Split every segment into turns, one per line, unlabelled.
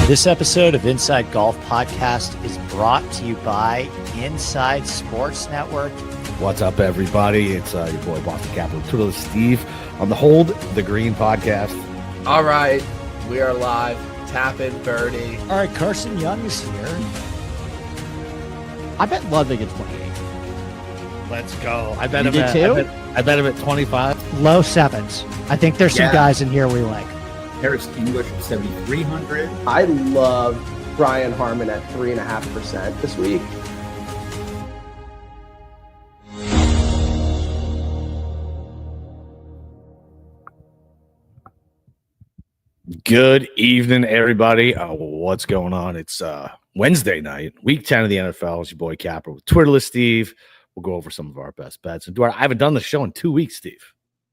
This episode of Inside Golf Podcast is brought to you by Inside Sports Network.
What's up, everybody? It's your boy Boston Capital, Twitter Steve on the Hold the Green podcast.
All right, we are live. Tap in, birdie.
All right, Carson Young is here.
I bet Ludwig at 28.
Let's go. I bet
You
him
did
at,
too?
I bet him at 25.
Low sevens. I think there's some guys in here we like.
Harris English at 7,300.
I love Brian Harman at 3.5% this week.
Good evening, everybody. What's going on? It's Wednesday night, week 10 of the NFL. It's your boy Capper with Twitterless Steve. We'll go over some of our best bets. And I haven't done the show in 2 weeks, Steve.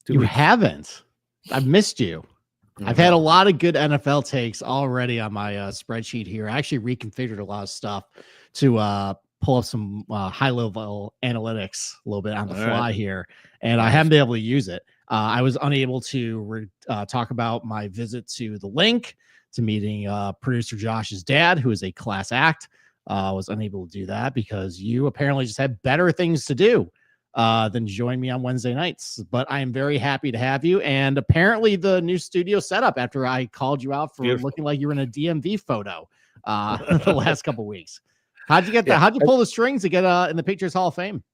You haven't. I've missed you. I've had a lot of good NFL takes already on my spreadsheet here. I actually reconfigured a lot of stuff to pull up some high-level analytics a little bit on the fly here, and I haven't been able to use it. I was unable to talk about my visit to the Link, to meeting producer Josh's dad, who is a class act. Was unable to do that because you apparently just had better things to do than join me on Wednesday nights. But I am very happy to have you. And apparently the new studio setup after I called you out for looking like you were in a DMV photo the last couple weeks. How'd you get that? How'd you pull the strings to get in the Patriots Hall of Fame?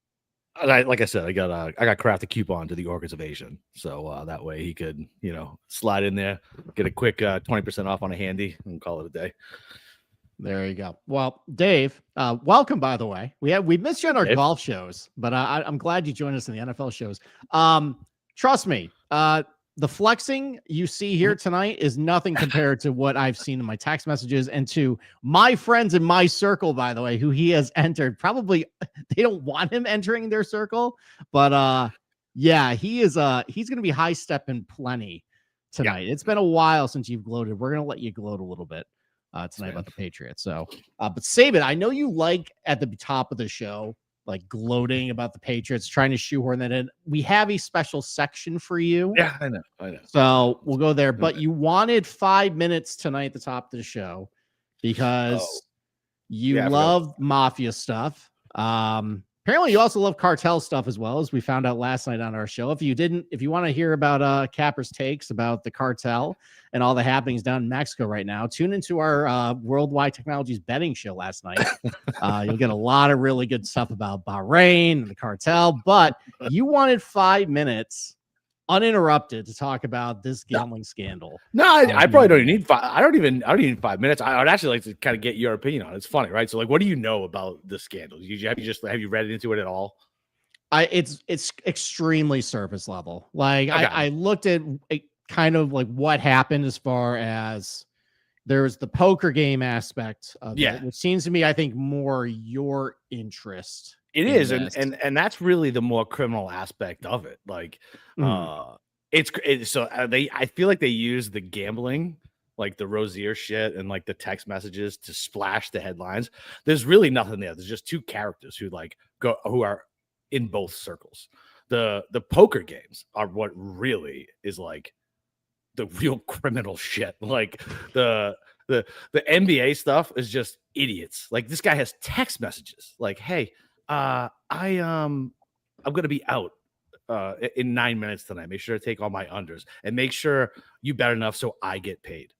Like I said, I got Kraft a coupon to the Orcas of Asian. So that way he could, slide in there, get a quick 20% off on a handy and call it a day.
There you go. Well, Dave, welcome, by the way. We missed you on our golf shows, but I'm glad you joined us in the NFL shows. Trust me, the flexing you see here tonight is nothing compared to what I've seen in my text messages and to my friends in my circle, by the way, who he has entered. Probably they don't want him entering their circle, but yeah, he's going to be high stepping plenty tonight. Yeah. It's been a while since you've gloated. We're going to let you gloat a little bit tonight about the Patriots. So, but save it. I know you like at the top of the show, like gloating about the Patriots, trying to shoehorn that in. We have a special section for you.
Yeah, I know.
So we'll go there. But you wanted 5 minutes tonight at the top of the show because you love mafia stuff. Apparently you also love cartel stuff as well, as we found out last night on our show. If you want to hear about Capper's takes about the cartel and all the happenings down in Mexico right now, tune into our Worldwide Technologies betting show last night. You'll get a lot of really good stuff about Bahrain and the cartel, but you wanted 5 minutes uninterrupted to talk about this gambling scandal.
No, I probably don't need 5. I don't even need 5 minutes. I would actually like to kind of get your opinion on it. It's funny, right? So, like, what do you know about the scandal? Have you read into it at all?
It's extremely surface level. Like, okay. I looked at kind of like what happened as far as there's the poker game aspect of it, which seems to me, I think, more your interest.
It is, and that's really the more criminal aspect of it. Like, I feel like they use the gambling, like the Rozier shit and like the text messages to splash the headlines. There's really nothing there. There's just two characters who are in both circles. The poker games are what really is like the real criminal shit. Like the NBA stuff is just idiots. Like, this guy has text messages like, "Hey, I'm going to be out in 9 minutes tonight. Make sure to take all my unders and make sure you bet enough so I get paid."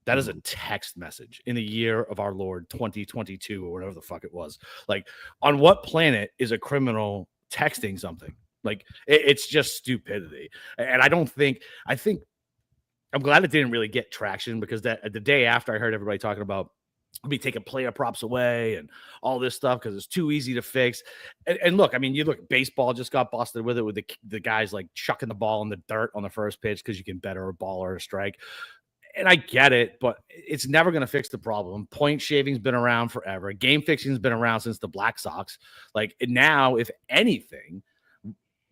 That is a text message in the year of our Lord 2022 or whatever the fuck it was. Like, on what planet is a criminal texting something? Like, it's just stupidity. And I think I'm glad it didn't really get traction, because the day after, I heard everybody talking about be taking player props away and all this stuff because it's too easy to fix. And look, I mean, baseball just got busted with it, with the guys like chucking the ball in the dirt on the first pitch because you can better a ball or a strike. And I get it, but it's never going to fix the problem. Point shaving's been around forever. Game fixing's been around since the Black Sox. Like, now, if anything,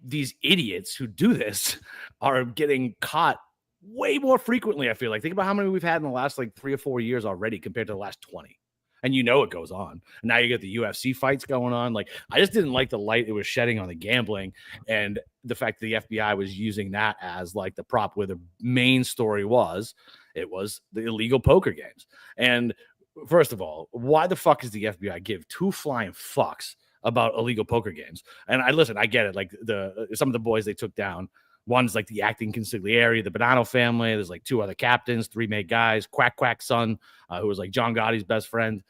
these idiots who do this are getting caught way more frequently. I feel like, think about how many we've had in the last like 3 or 4 years already compared to the last 20. And it goes on. And now you get the UFC fights going on. Like, I just didn't like the light it was shedding on the gambling, and the fact that the FBI was using that as like the prop where the main story was. It was the illegal poker games. And first of all, why the fuck does the FBI give two flying fucks about illegal poker games? And I get it. Like some of the boys they took down, one's like the acting consigliere, the Bonanno family. There's like two other captains, three made guys, Quack's son, who was like John Gotti's best friend.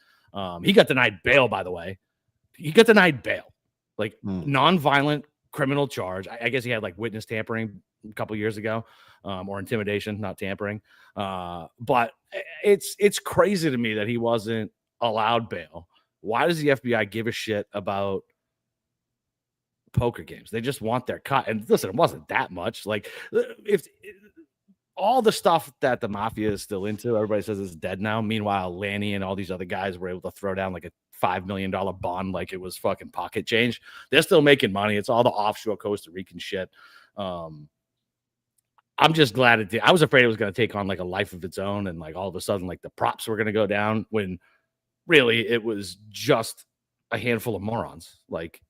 He got denied bail, by the way. He got denied bail, like non-violent criminal charge. I guess he had like witness tampering a couple years ago, or intimidation, not tampering. But it's crazy to me that he wasn't allowed bail. Why does the FBI give a shit about poker games? They just want their cut. And listen, it wasn't that much. Like if all the stuff that the mafia is still into, everybody says it's dead now. Meanwhile, Lanny and all these other guys were able to throw down like a $5 million bond like it was fucking pocket change. They're still making money. It's all the offshore Costa Rican shit. I'm just glad it did. I was afraid it was going to take on like a life of its own, and like all of a sudden like the props were going to go down, when really it was just a handful of morons. Like,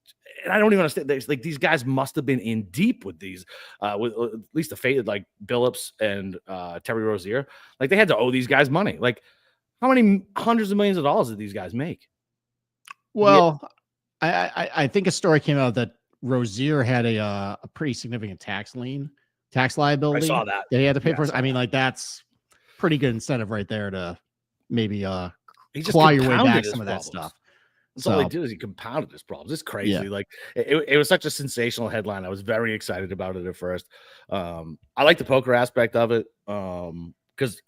and I don't even understand. Like these guys must have been in deep with these, with at least the faded like Billups and Terry Rozier. Like they had to owe these guys money. Like how many hundreds of millions of dollars did these guys make?
Well, yeah. I think a story came out that Rozier had a pretty significant tax liability.
I saw that.
He had to pay for. I mean, like that's pretty good incentive right there to maybe claw your way back some of that stuff.
That's all he did is he compounded his problems. It's crazy. Yeah. Like it was such a sensational headline. I was very excited about it at first. I like the poker aspect of it. Because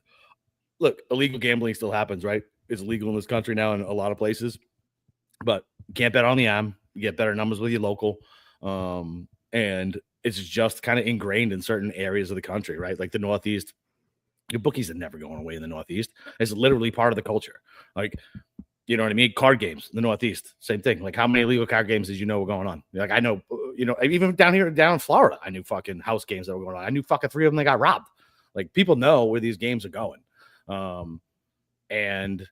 look, illegal gambling still happens, right? It's illegal in this country now in a lot of places. But you can't bet on the AM. You get better numbers with your local. And it's just kind of ingrained in certain areas of the country, right? Like the Northeast. Your bookies are never going away in the Northeast. It's literally part of the culture. Like, you know what I mean? Card games in the Northeast, same thing. Like, how many illegal card games did you know were going on? Like, I know, even down in Florida, I knew fucking house games that were going on. I knew fucking 3 of them that got robbed. Like, people know where these games are going. And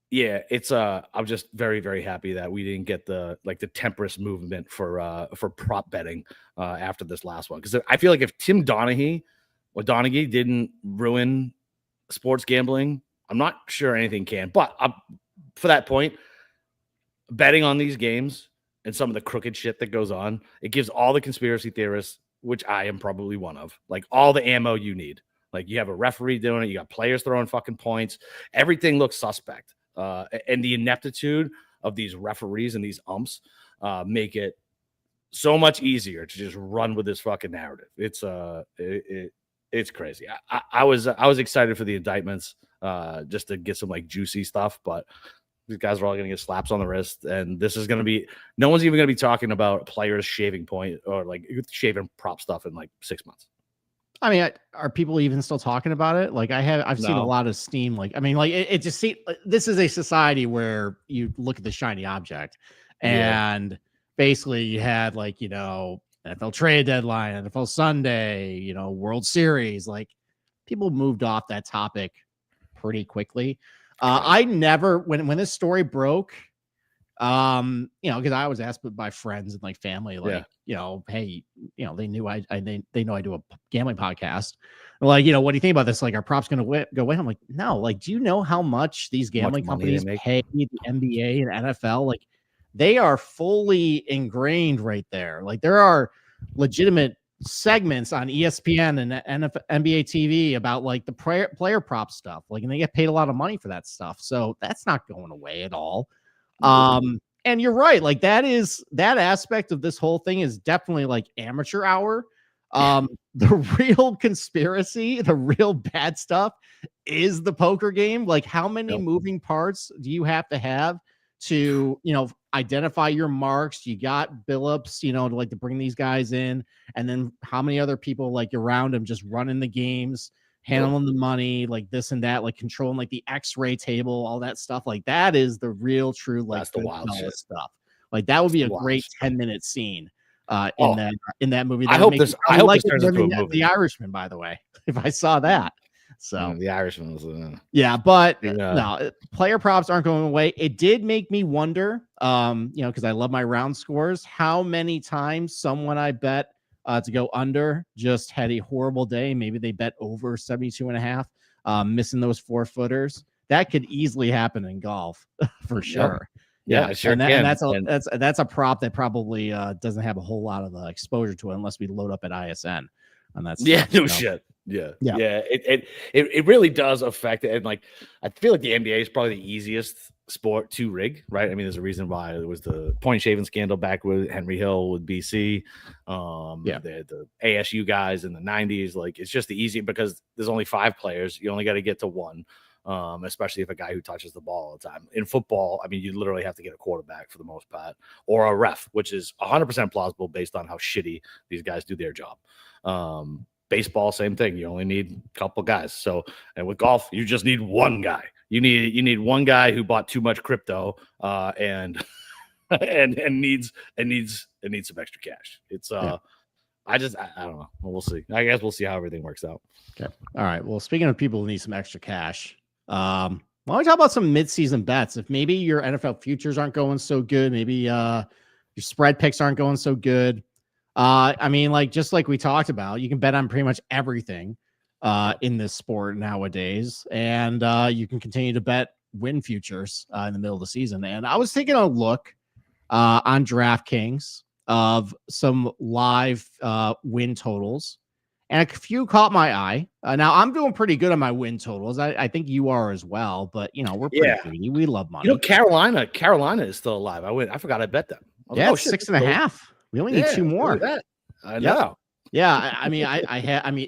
yeah, it's I'm just very, very happy that we didn't get the temperance movement for prop betting after this last one. Because I feel like if Tim Donaghy didn't ruin sports gambling, I'm not sure anything can. But for that point, betting on these games and some of the crooked shit that goes on, it gives all the conspiracy theorists, which I am probably one of, like all the ammo you need. Like you have a referee doing it, you got players throwing fucking points, everything looks suspect. And the ineptitude of these referees and these umps make it so much easier to just run with this fucking narrative. It's crazy. I was excited for the indictments just to get some like juicy stuff, but these guys are all going to get slaps on the wrist, and this is going to be no one's even going to be talking about players shaving point or like shaving prop stuff in like 6 months.
I mean, are people even still talking about it? Like I've seen a lot of steam. Like, I mean, like it just seems this is a society where you look at the shiny object, and basically you had like, NFL trade deadline, NFL Sunday, World Series, like people moved off that topic pretty quickly. I never, when this story broke, because I was asked by friends and like family, like, hey, they knew they know I do a gambling podcast. Like, what do you think about this? Like, are props going to go away? I'm like, no. Like, do you know how much these gambling companies pay the NBA and NFL? Like, they are fully ingrained right there. Like, there are legitimate segments on ESPN and NBA TV about like the player prop stuff. Like, and they get paid a lot of money for that stuff. So that's not going away at all. And you're right. Like that aspect of this whole thing is definitely like amateur hour. The real conspiracy, the real bad stuff is the poker game. Like how many moving parts do you have to, identify your marks? You got Billups, to bring these guys in, and then how many other people like around him just running the games, handling the money, like this and that, like controlling like the X-ray table, all that stuff. Like that is the real true, like
that's the wild shit
stuff. Like that would be a great 10-minute scene in that movie.
I hope this turns into a movie.
The Irishman, by the way, if I saw that. So
the Irishman was
no, player props aren't going away. It did make me wonder, because I love my round scores, how many times someone I bet to go under just had a horrible day. Maybe they bet over 72.5. missing those 4-footers. That could easily happen in golf for sure.
Yeah, it sure
and,
can.
That's a prop that probably doesn't have a whole lot of exposure to it unless we load up at ISN. And that's
Shit. Yeah.
Yeah.
It really does affect it. And like, I feel like the NBA is probably the easiest sport to rig, right? I mean, there's a reason why there was the point shaving scandal back with Henry Hill with BC. The ASU guys in the 90s. Like, it's just the easy because there's only 5 players. You only got to get to 1. Especially if a guy who touches the ball all the time. In football, I mean, you literally have to get a quarterback for the most part, or a ref, which is 100% plausible based on how shitty these guys do their job. Baseball, same thing. You only need a couple guys. So, and with golf, you just need one guy. You need one guy who bought too much crypto and needs some extra cash. It's I don't know. We'll see. I guess we'll see how everything works out.
Okay. All right. Well, speaking of people who need some extra cash, why don't we talk about some midseason bets? If maybe your NFL futures aren't going so good, maybe your spread picks aren't going so good. I mean, just like we talked about, you can bet on pretty much everything in this sport nowadays, and you can continue to bet win futures in the middle of the season. And I was taking a look on DraftKings of some live win totals, and a few caught my eye. Now I'm doing pretty good on my win totals. I think you are as well, but we're pretty greedy. We love money.
Carolina is still alive. I forgot I bet them.
Yeah, like, 6.5. We only need 2 more.
I know.
Yeah, I mean,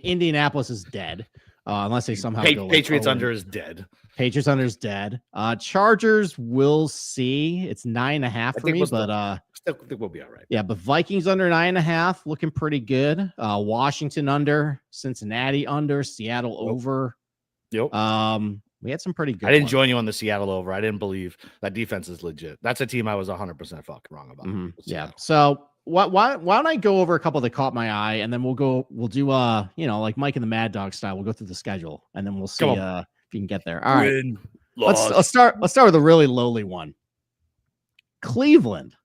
Indianapolis is dead unless they somehow go
Patriots under is dead.
Patriots under is dead. Chargers, we'll see. It's 9.5 for me, but
still think we'll be all right.
Yeah, but Vikings under 9.5, looking pretty good. Washington under, Cincinnati under, Seattle over.
Yep.
We had some pretty good.
I didn't
ones.
join you on the Seattle over. I didn't believe that defense is legit. That's a team I was 100% fucking wrong about.
Mm-hmm. Yeah. So why don't I go over a couple that caught my eye, and then we'll do like Mike and the Mad Dog style. We'll go through the schedule, and then we'll see if you can get there. All right. Let's start with a really lowly one. Cleveland.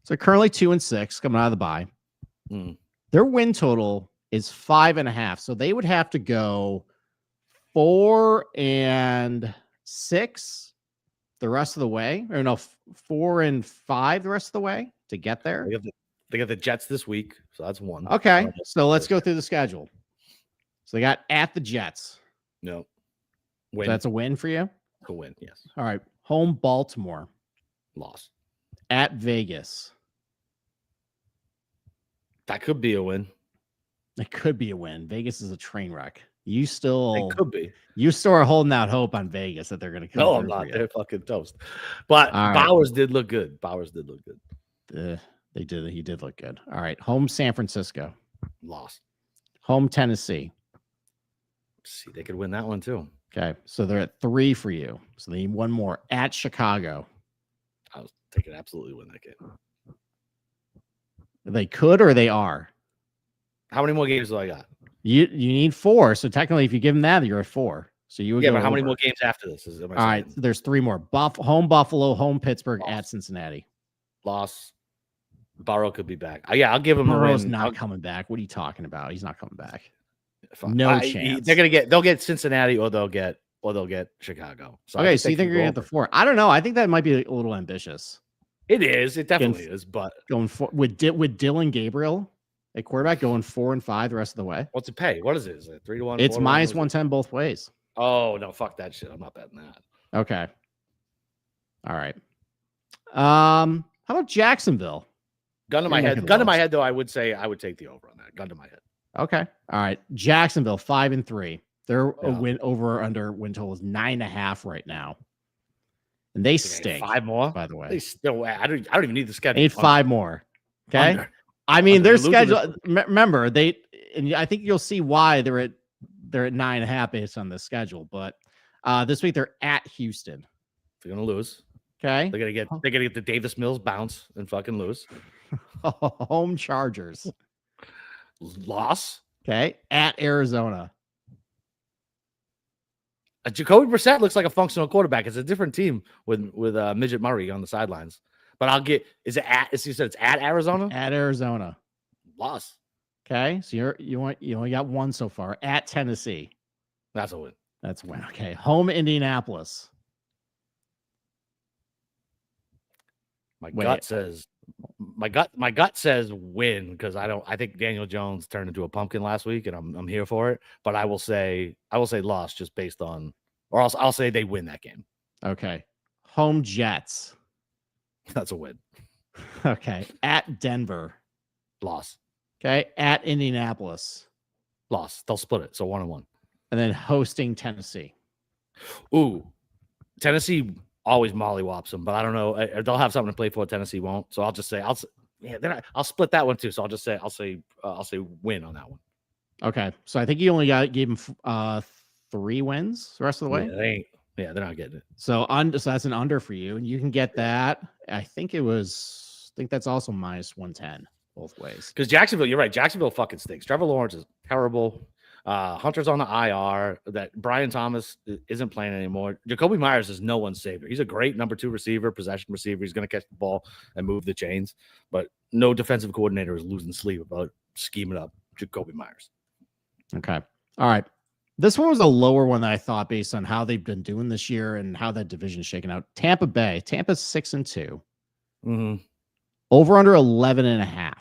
So currently 2-6 coming out of the bye. Their win total is 5.5. So they would have to go 4-6 the rest of the way, or no, 4-5 the rest of the way to get there.
They got the Jets this week, so that's one.
Okay, so let's go through the schedule. So they got at the Jets.
No,
win. So that's a win for you.
A win, yes.
All right, home Baltimore.
Loss.
At Vegas.
That could be a win.
It could be a win. Vegas is a train wreck. You still
it could be.
You still are holding out hope on Vegas that they're going to come.
No, I'm not. They're fucking toast. But Bowers did look good.
They did. He did look good. All right. Home San Francisco.
Loss.
Home Tennessee.
See, they could win that one too.
Okay. So they're at 3 for you. So they need one more. At Chicago.
They could absolutely win that game.
They could or they are.
How many more games do I got?
You need 4. So technically, if you give them that, you're at 4. So you would
but how many more games after this? All
right, there's 3 more. Home Buffalo, home Pittsburgh, at Cincinnati.
Loss. Burrow could be back. I'll give him
Burrow's
a win.
not coming back. What are you talking about? He's not coming back. No chance.
They'll get Cincinnati or they'll get Chicago.
So okay, so you think you're gonna get the 4? I don't know. I think that might be a little ambitious.
It is. It definitely is. But
going with Dylan Gabriel, a quarterback, going 4-5 the rest of the way.
What's it pay? What is it? Is it 3-1?
It's minus 110 both ways.
Oh no, fuck that shit. I'm not betting that.
Okay. All right. How about Jacksonville?
Gun to my head, though, I would say I would take the over on that. Gun to my head.
Okay. All right. Jacksonville 5-3. Their win under win total is 9.5 right now. And they stink.
5 more,
by the way.
They still. I don't even need the schedule.
They need 5 more. Okay. I mean, their schedule. Remember, and I think you'll see why they're at 9.5 based on the schedule. But this week they're at Houston.
They're gonna lose.
Okay.
They're gonna get the Davis Mills bounce and fucking lose.
Home Chargers.
Loss.
Okay. At Arizona.
Jacoby Brissett looks like a functional quarterback. It's a different team with Midget Murray on the sidelines. But I'll get. Is it at? You said it's at Arizona.
At Arizona.
Loss.
Okay. So you only got 1 so far. At Tennessee.
That's a win.
That's win. Okay. Home Indianapolis.
My
Wait.
gut says win because I think Daniel Jones turned into a pumpkin last week, and I'm here for it. But I will say loss just based on, or I'll say they win that game.
Okay. Home Jets.
That's a win.
Okay. At Denver.
Loss.
Okay. At Indianapolis.
Loss. They'll split it. So 1-1.
And then hosting Tennessee.
Ooh, Tennessee always mollywops them, but I don't know. They'll have something to play for. Tennessee won't. So I'll just say I'll split that one too. So I'll say win on that one.
Okay. So I think you only gave them 3 wins the rest of the way.
They're not getting it.
So that's an under for you, and you can get that. I think that's also minus 110 both ways.
Because Jacksonville, you're right. Jacksonville fucking stinks. Trevor Lawrence is terrible. Hunter's on the IR. That Brian Thomas isn't playing anymore. Jacoby Myers is no one's savior. He's a great number 2 receiver, possession receiver. He's going to catch the ball and move the chains, but no defensive coordinator is losing sleep about scheming up Jacoby Myers.
Okay. All right. This one was a lower one that I thought based on how they've been doing this year and how that division's shaken out. Tampa Bay. Tampa's 6-2.
Mm-hmm.
Over under 11.5.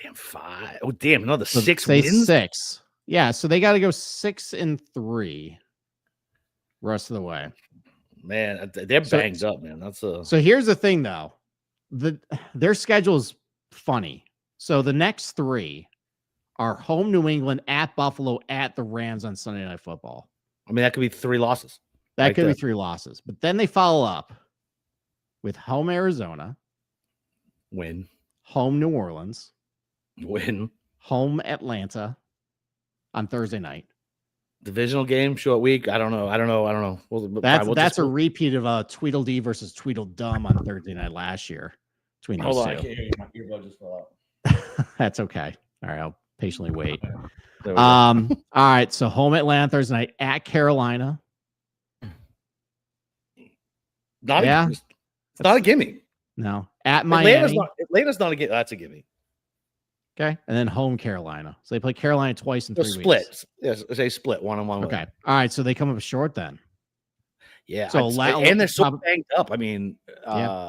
Damn, 5. Oh, damn, another
So
6
say
wins.
6. Yeah, so they got to go 6-3 rest of the way.
Man, they're banged up, man. That's
So here's the thing, though. Their schedule is funny. So the next 3 are home New England, at Buffalo, at the Rams on Sunday Night Football.
I mean, that could be 3 losses.
That
Right
could
there.
be 3 losses. But then they follow up with home Arizona,
Win.
home New Orleans,
Win.
home Atlanta on Thursday night.
Divisional game, short week. I don't know.
That's a repeat of Tweedledee versus Tweedledum on Thursday night last year. Between those
Hold on, I
two.
can't hear you. My earbud just fell out.
That's okay. All right, I'll patiently wait.
There we go.
All right. So home Atlanta Thursday night, at Carolina.
It's not a gimme.
No, at Miami.
Atlanta's not a gimme. That's a gimme.
Okay, and then home Carolina. So they play Carolina twice in
So
3
split.
weeks.
Yes, they split 1-on-1.
Okay. All right. So they come up short then.
Yeah.
So
and they're so
prob-
banged up. I mean,
Yeah.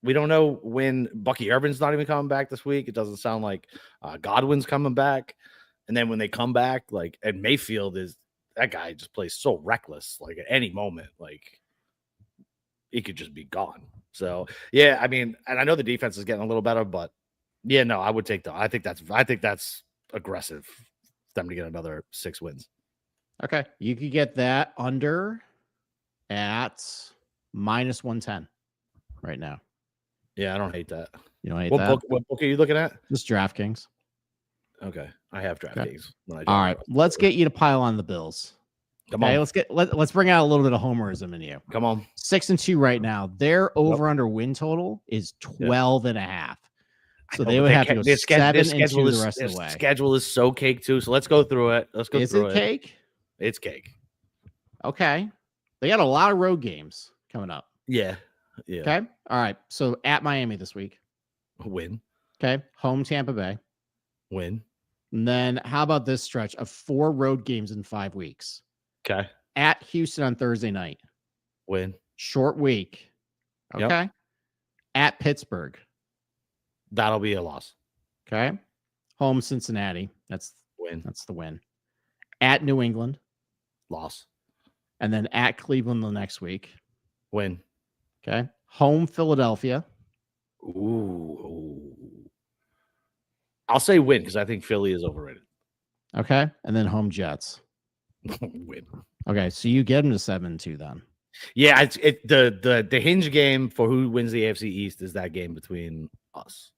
we don't know when Bucky Irvin's not even coming back this week. It doesn't sound like Godwin's coming back. And then when they come back, and Mayfield that guy just plays so reckless. Like at any moment, he could just be gone. So yeah, I mean, and I know the defense is getting a little better, but yeah, no, I would take I think that's aggressive for them to get another 6 wins.
Okay. You could get that under at minus 110 right now.
Yeah, I don't hate that.
You don't hate
What
that?
book are you looking at?
Just DraftKings.
Okay, I have DraftKings.
All right. Let's get you to pile on the Bills.
Come
Okay,
on,
let's bring out a little bit of homerism in you.
come on.
6-2 right now. Their over under win total is 12.5. So they would have to go 7-2 the rest of the way.
Schedule is so cake too. So let's go through it. Let's go
Is
through
it cake?
It's cake.
Okay. They got a lot of road games coming up.
Yeah. Yeah.
Okay. All right. So at Miami this week.
Win.
Okay. Home Tampa Bay.
Win.
And then how about this stretch of 4 road games in 5 weeks?
Okay.
At Houston on Thursday night.
Win.
Short week. Okay.
Yep.
At Pittsburgh.
That'll be a loss.
Okay. Home Cincinnati. That's
Win.
the win. At New England.
Loss.
And then at Cleveland the next week.
Win.
Okay. Home Philadelphia.
Ooh. I'll say win because I think Philly is overrated.
Okay. And then home Jets.
Win.
Okay. So you get them to 7-2 then.
Yeah, the hinge game for who wins the AFC East is that game between us.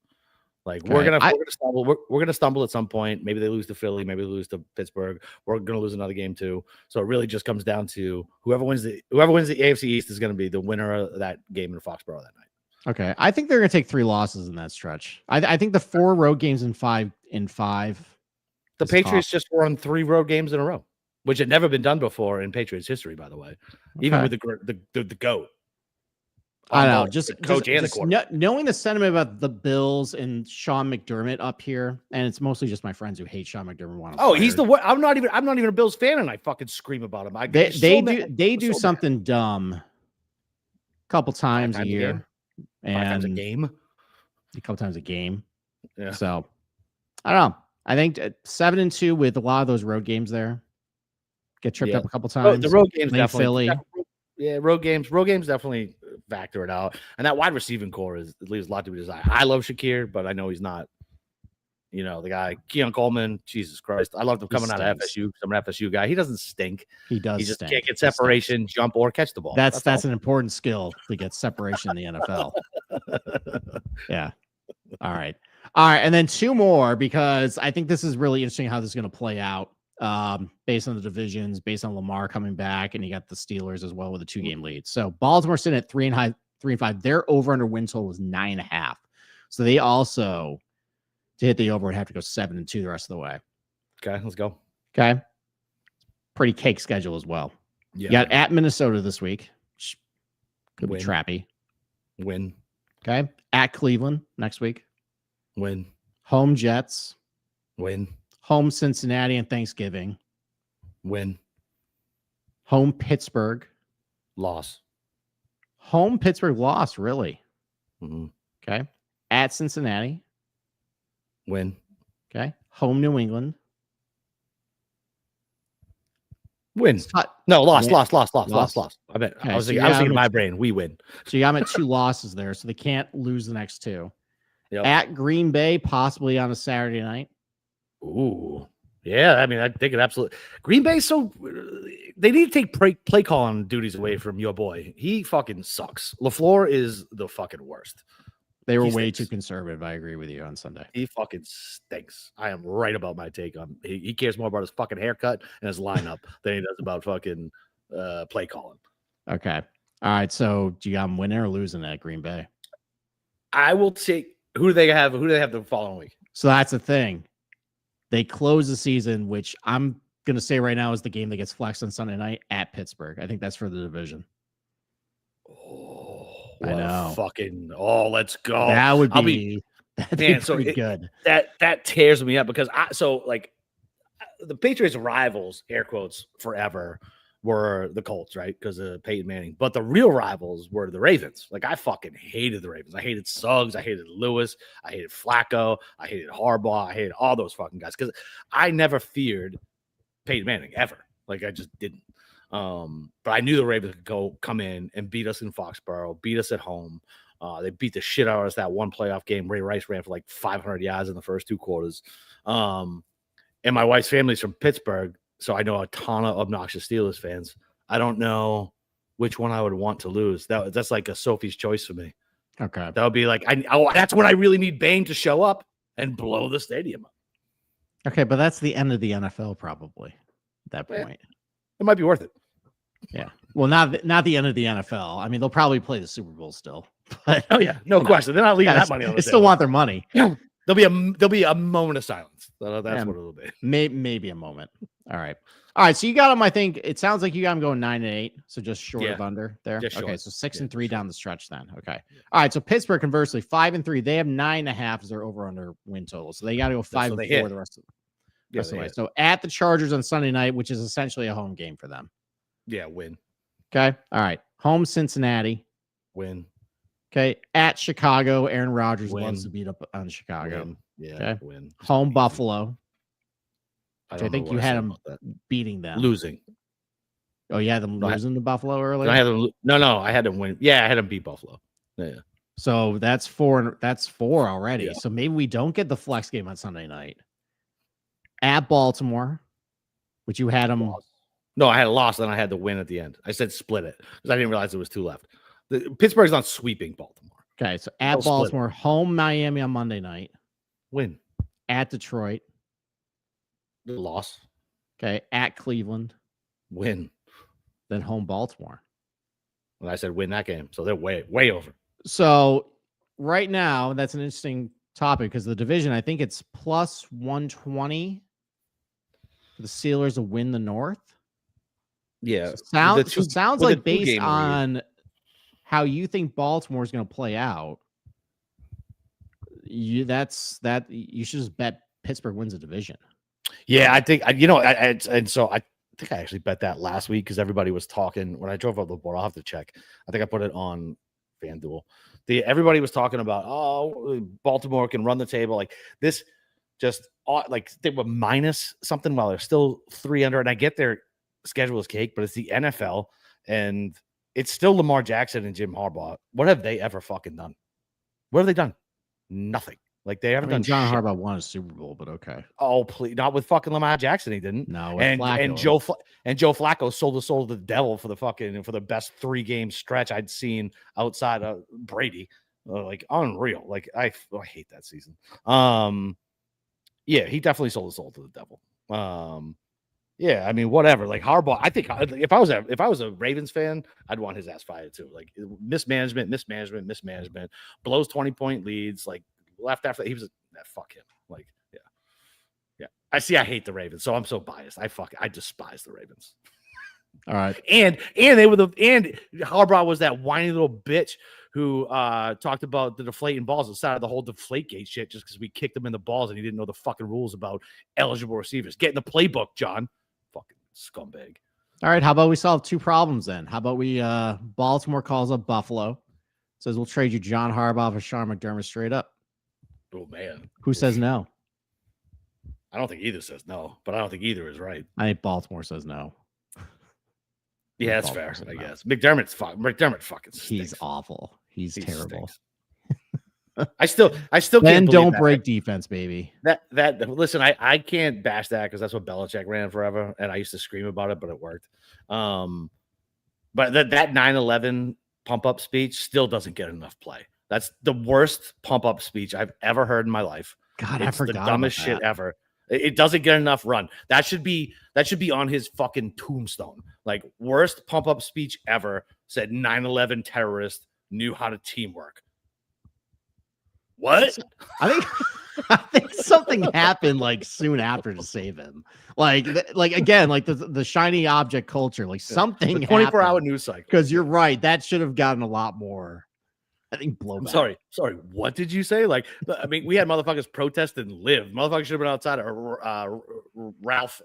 Like
Okay.
we're gonna stumble. We're gonna stumble at some point. Maybe they lose to Philly. Maybe they lose to Pittsburgh. We're gonna lose another game too. So it really just comes down to whoever wins the AFC East is gonna be the winner of that game in Foxborough that night.
Okay. I think they're going to take 3 losses in that stretch. I think the 4 road games in 5
The
is
Patriots
tough.
just won 3 road games in a row, which had never been done before in Patriots history, by the way. Even
Okay.
with the GOAT.
I know.
both,
Just
the coach and the quarterback.
knowing the sentiment about the Bills and Sean McDermott up here, and it's mostly just my friends who hate Sean McDermott. Want him
He's
fired.
the worst. I'm not even a Bills fan, and I fucking scream about him.
They do something dumb a couple times a year,
Five times a
and
game.
a couple times a game.
Yeah.
So I don't know. I think 7-2 with a lot of those road games there. Get tripped up a couple times.
The road games
Playing
definitely.
Philly.
Yeah, road games definitely factor it out. And that wide receiving core leaves a lot to be desired. I love Shakir, but I know he's not, the guy. Keon Coleman, Jesus Christ. I loved him coming out of FSU. I'm an FSU guy. He doesn't stink.
He does.
He just
stink.
can't get separation, jump, or catch the ball.
That's an important skill to get separation in the NFL. Yeah. All right. And then two more, because I think this is really interesting how this is going to play out. Based on the divisions, based on Lamar coming back, and you got the Steelers as well with a 2-game lead. So Baltimore sitting at 3-5. Their over under win total is 9.5. So they also, to hit the over, would have to go 7-2 the rest of the way.
Okay, let's go.
Okay. Pretty cake schedule as well.
Yeah.
You got at Minnesota this week. Which could
Win.
be trappy.
Win.
Okay. At Cleveland next week.
Win.
Home Jets.
Win.
Home Cincinnati and Thanksgiving.
Win.
Home Pittsburgh.
Loss.
Home Pittsburgh loss, really?
Mm-hmm.
Okay. At Cincinnati.
Win.
Okay. Home New England.
Win. No, loss. I bet.
Okay,
I was
so
thinking in my brain, we win.
So you got them at 2 losses there, so they can't lose the next 2.
Yep.
At Green Bay, possibly on a Saturday night.
Ooh. Yeah, I mean, I think it absolutely. Green Bay, so they need to take play calling duties away from your boy. He fucking sucks. LaFleur is the fucking worst.
They were
He
way
stinks.
too conservative. I agree with you on Sunday.
He fucking stinks. I am right about my take on. He cares more about his fucking haircut and his lineup than he does about fucking play calling.
Okay. All right. So do you got them winning or losing at Green Bay?
I will take. Who do they have? Who do they have the following week?
So that's the thing. They close the season, which I'm going to say right now is the game that gets flexed on Sunday night at Pittsburgh. I think that's for the division.
Oh,
I know.
Let's go.
That would
I'll
be, that'd
man,
be
so
pretty good.
That tears me up because the Patriots' rivals, air quotes, forever were the Colts, right? Because of Peyton Manning. But the real rivals were the Ravens. Like, I fucking hated the Ravens. I hated Suggs. I hated Lewis. I hated Flacco. I hated Harbaugh. I hated all those fucking guys because I never feared Peyton Manning ever. Like, I just didn't. But I knew the Ravens could come in and beat us in Foxborough, beat us at home. They beat the shit out of us that one playoff game. Ray Rice ran for like 500 yards in the first 2 quarters. And my wife's family's from Pittsburgh, so I know a ton of obnoxious Steelers fans. I don't know which one I would want to lose. That's like a Sophie's choice for me.
Okay.
That would be like, that's when I really need Bane to show up and blow the stadium up.
Okay. But that's the end of the NFL probably at that point.
It might be worth it.
Yeah. Well, not the end of the NFL. I mean, they'll probably play the Super Bowl still. But
Oh yeah, no question. They're not leaving that money on
they
the
still
table.
want their money.
There'll be a moment of silence. That's
Yeah.
what it'll be.
Maybe a moment. All right. So you got them. I think it sounds like you got them going 9-8. So just short of under there.
Just
Okay.
short.
So 6-3
Yeah,
down the stretch then. Okay. All right. So Pittsburgh, conversely, 5-3. They have 9.5 as their over under win total. So they got to go 5-4
they hit.
the rest of
Yeah,
the way. So at the Chargers on Sunday night, which is essentially a home game for them.
yeah, win.
Okay. All right. Home Cincinnati.
Win.
Okay. At Chicago, Aaron Rodgers
Win.
loves to beat up on Chicago.
Win. Yeah,
Okay.
win.
Home
Easy.
Buffalo,
I
which
don't
I think
know
you
what I
had
said
them
about that.
beating them.
Losing.
Oh, yeah, them
No, I-
losing to Buffalo earlier.
I had them. No, I had them win. Yeah, I had them beat Buffalo. Yeah.
So that's 4. That's 4 already.
Yeah.
So maybe we don't get the flex game on Sunday night. At Baltimore, which you had them.
No, I had a loss, then I had the win at the end. I said split it because I didn't realize there was 2 left. Pittsburgh's not sweeping Baltimore.
Okay, so at
They'll split it.
Baltimore, home Miami on Monday night.
Win.
At Detroit.
Loss.
Okay, at Cleveland.
Win.
Then home Baltimore.
And I said win that game. So they're way over.
So right now, that's an interesting topic because the division, I think it's plus 120 for the Steelers to win the North.
Yeah.
Sounds
The two-
sounds
with
like
the
based
two-game lead.
on how you think Baltimore is going to play out, you should just bet Pittsburgh wins the division.
Yeah, I think I think I actually bet that last week because everybody was talking when I drove up the board. I'll have to check. I think I put it on FanDuel. Everybody was talking about Baltimore can run the table like this. Just like they were minus something while they're still 300. And I get their schedule is cake, but it's the NFL and it's still Lamar Jackson and Jim Harbaugh. What have they ever fucking done? What have they done? Nothing. Like they haven't done.
John
shit.
Harbaugh won a Super Bowl, but okay.
Oh please, not with fucking Lamar Jackson. He didn't.
No,
and Joe Flacco sold the soul to the devil for the best 3-game stretch I'd seen outside of Brady. Like unreal. Like I hate that season. Yeah, he definitely sold his soul to the devil. Yeah, I mean, whatever. Like Harbaugh, I think if I was a Ravens fan, I'd want his ass fired too. Like mismanagement, blows 20-point leads. Like left after he was fuck him. Like yeah. I hate the Ravens, so I'm so biased. I despise the Ravens.
All right,
and Harbaugh was that whiny little bitch who talked about the deflating balls inside of the whole Deflategate shit just because we kicked him in the balls and he didn't know the fucking rules about eligible receivers. Get in the playbook, John. Fucking scumbag.
All right, how about we solve 2 problems then? How about we Baltimore calls up Buffalo, says we'll trade you John Harbaugh for Sean McDermott straight up.
Oh man.
Who says no?
I don't think either says no, but I don't think either is right.
I think Baltimore says no.
Yeah, that's fair, I guess. McDermott fucking stinks.
He's awful. He's terrible.
I still
then
can't
don't break defense, baby.
That listen, I can't bash that because that's what Belichick ran forever, and I used to scream about it, but it worked. But that 9/11 pump up speech still doesn't get enough play. That's the worst pump up speech I've ever heard in my life.
God,
it's
I forgot.
The dumbest shit ever. It doesn't get enough run. That should be on his fucking tombstone. Like worst pump up speech ever. Said 9/11 terrorist knew how to teamwork. What?
I think something happened like soon after to save him. Like again, like the shiny object culture. Like something.
24-hour news cycle.
Because you're right. That should have gotten a lot more. I think blowback.
Sorry. What did you say? Like, I mean, we had motherfuckers protest and live. Motherfuckers should have been outside of Ralph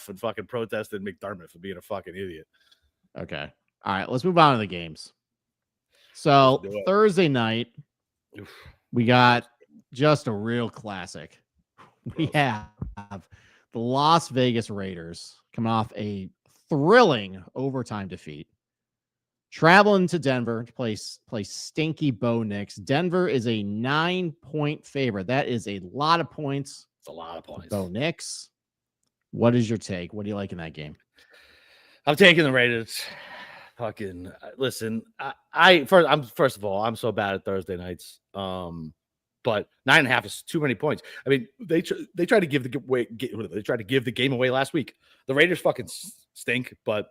and fucking protested McDermott for being a fucking idiot.
Okay. All right. Let's move on to the games. So Thursday night, we got just a real classic. We have the Las Vegas Raiders coming off a thrilling overtime defeat. Traveling to Denver to play stinky Bo Nix. Denver is a 9-point favorite. That is a lot of points.
It's a lot of points.
Bo Nix. What is your take? What do you like in that game?
I'm taking the Raiders. Fucking listen. First of all, I'm so bad at Thursday nights. But 9.5 is too many points. I mean, they tried to give the game away last week. The Raiders fucking stink, but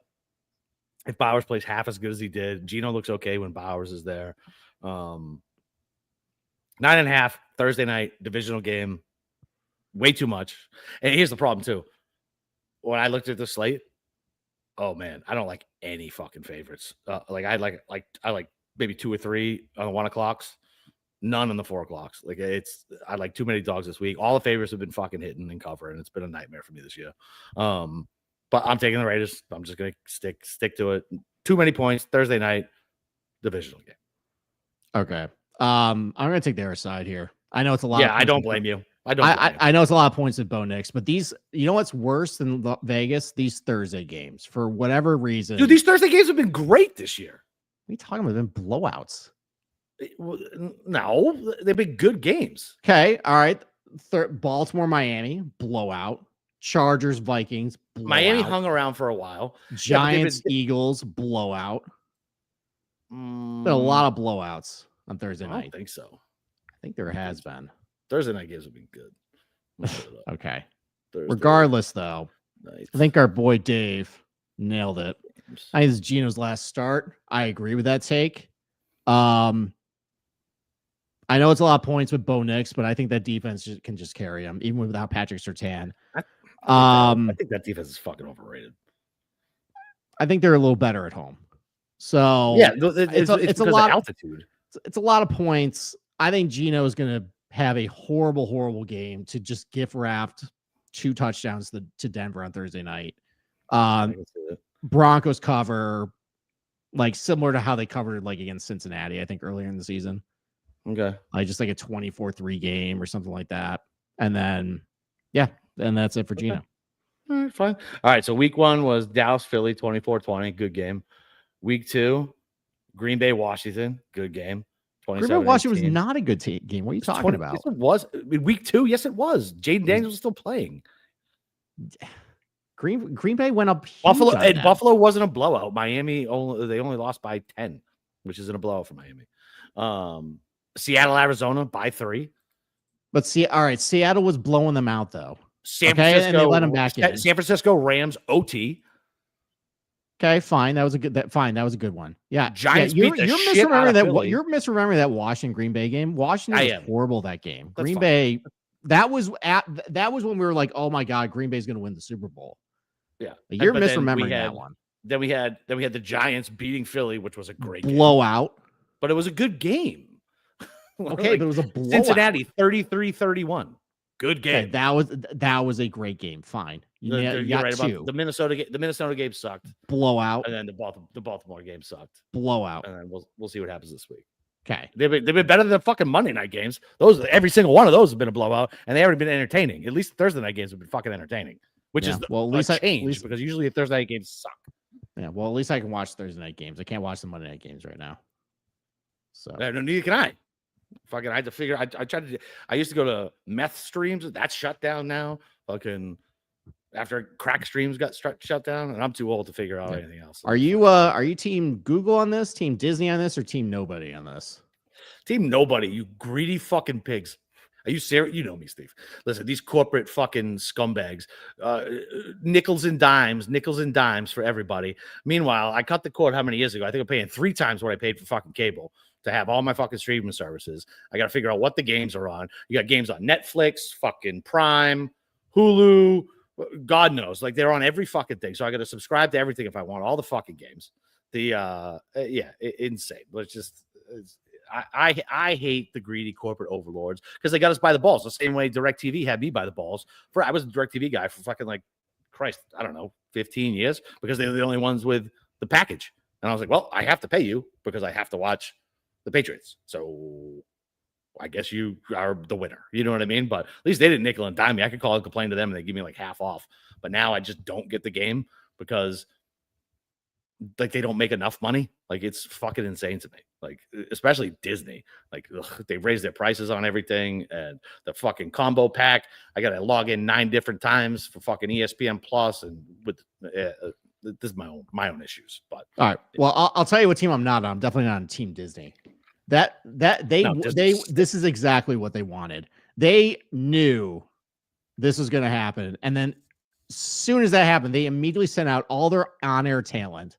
if Bowers plays half as good as he did, Geno looks okay when Bowers is there. 9.5 Thursday night divisional game, way too much. And here's the problem too. When I looked at the slate, oh man, I don't like any fucking favorites. I like maybe 2 or 3 on the 1 o'clocks, none on the 4 o'clocks. Like I like too many dogs this week. All the favorites have been fucking hitting and covering. It's been a nightmare for me this year. But I'm taking the Raiders. I'm just going to stick to it. Too many points. Thursday night, divisional game.
Okay. I'm going to take their side here. I know it's a lot.
Yeah, I don't blame you.
I know it's a lot of points with Bo Nix, but these, you know what's worse than Vegas? These Thursday games, for whatever reason.
Dude, these Thursday games have been great this year.
What are you talking about? They've been blowouts.
No, they've been good games.
Okay. All right. Baltimore, Miami, blowout. Chargers, Vikings, blowout.
Miami hung around for a while.
Giants, Eagles, blowout. Been a lot of blowouts on Thursday night.
I don't think so.
I think there has been.
Thursday night games have been good.
Okay.
Thursday.
Regardless, though,
Nice.
I think our boy Dave nailed it. I think this is Geno's last start. I agree with that take. I know it's a lot of points with Bo Nix, but I think that defense can just carry him, even without Patrick Surtain.
I think that defense is fucking overrated.
I think they're a little better at home. So
Yeah,
it's a
because of
lot.
altitude.
It's a lot of points. I think Geno is going to have a horrible game to just gift wrapped 2 touchdowns to Denver on Thursday night.
I can see it.
Broncos cover, like similar to how they covered like against Cincinnati, I think earlier in the season.
Okay.
Like just like a 24-3 game or something like that. And then, and that's it for Geno.
All right, fine. All right, so week 1 was Dallas, Philly, 24-20. Good game. Week 2, Green Bay, Washington. Good game.
Green Bay, Washington was not a good game. What are you talking about?
Yes, it was. In week 2, yes, it was. Jaden Daniels was still playing.
Green Bay went up.
Buffalo wasn't a blowout. Miami they only lost by 10, which isn't a blowout for Miami. Seattle, Arizona by 3.
But all right, Seattle was blowing them out though.
San Francisco,
and they let them back in.
San Francisco Rams OT.
Okay, fine. That was a good one. Yeah,
Giants
you're
beat the shit out of Philly.
You're misremembering that Washington Green Bay game. Washington was horrible that game.
That's
Green
fine.
Bay. That was when we were like, oh my god, Green Bay's going to win the Super Bowl.
Yeah,
but you're
but then
misremembering that one.
Then we had the Giants beating Philly, which was a great
blowout.
Game. But it was a good game.
Okay,
like,
but it was a blowout.
Cincinnati 33-31. Good game.
Okay, that was a great game. Fine. You got
right
2.
about the Minnesota game sucked.
Blowout.
And then the Baltimore game sucked.
Blowout.
And then we'll see what happens this week.
Okay.
They've been better than the fucking Monday night games. Every single one of those have been a blowout, and they haven't been entertaining. At least Thursday night games have been fucking entertaining, which is
at least
a change because usually Thursday night games suck.
Yeah, well, at least I can watch Thursday night games. I can't watch the Monday night games right now. So
neither can I. Fucking, I had to figure. I tried to. I used to go to meth streams. That's shut down now. Fucking after crack streams got shut down, and I'm too old to figure out anything else.
Are you team Google on this, team Disney on this, or team nobody on this?
Team nobody. You greedy fucking pigs. Are you serious? You know me, Steve. Listen, these corporate fucking scumbags, nickels and dimes for everybody. Meanwhile, I cut the cord how many years ago? I think I'm paying 3 times what I paid for fucking cable to have all my fucking streaming services. I got to figure out what the games are on. You got games on Netflix, fucking Prime, Hulu, God knows. Like they're on every fucking thing. So I got to subscribe to everything if I want all the fucking games. Insane. But I hate the greedy corporate overlords because they got us by the balls the same way DirecTV had me by the balls. I was a DirecTV guy for fucking 15 years because they were the only ones with the package. And I was like, well, I have to pay you because I have to watch the Patriots. So I guess you are the winner. You know what I mean? But at least they didn't nickel and dime me. I could call and complain to them and they give me like half off. But now I just don't get the game because they don't make enough money. Like it's fucking insane to me. Like especially Disney. Like they raised their prices on everything and the fucking combo pack. I got to log in 9 different times for fucking ESPN Plus and with this is my own issues. But
all right. Well, I'll tell you what team I'm not on. I'm definitely not on Team Disney. This is exactly what they wanted. They knew this was going to happen, and then as soon as that happened, they immediately sent out all their on-air talent.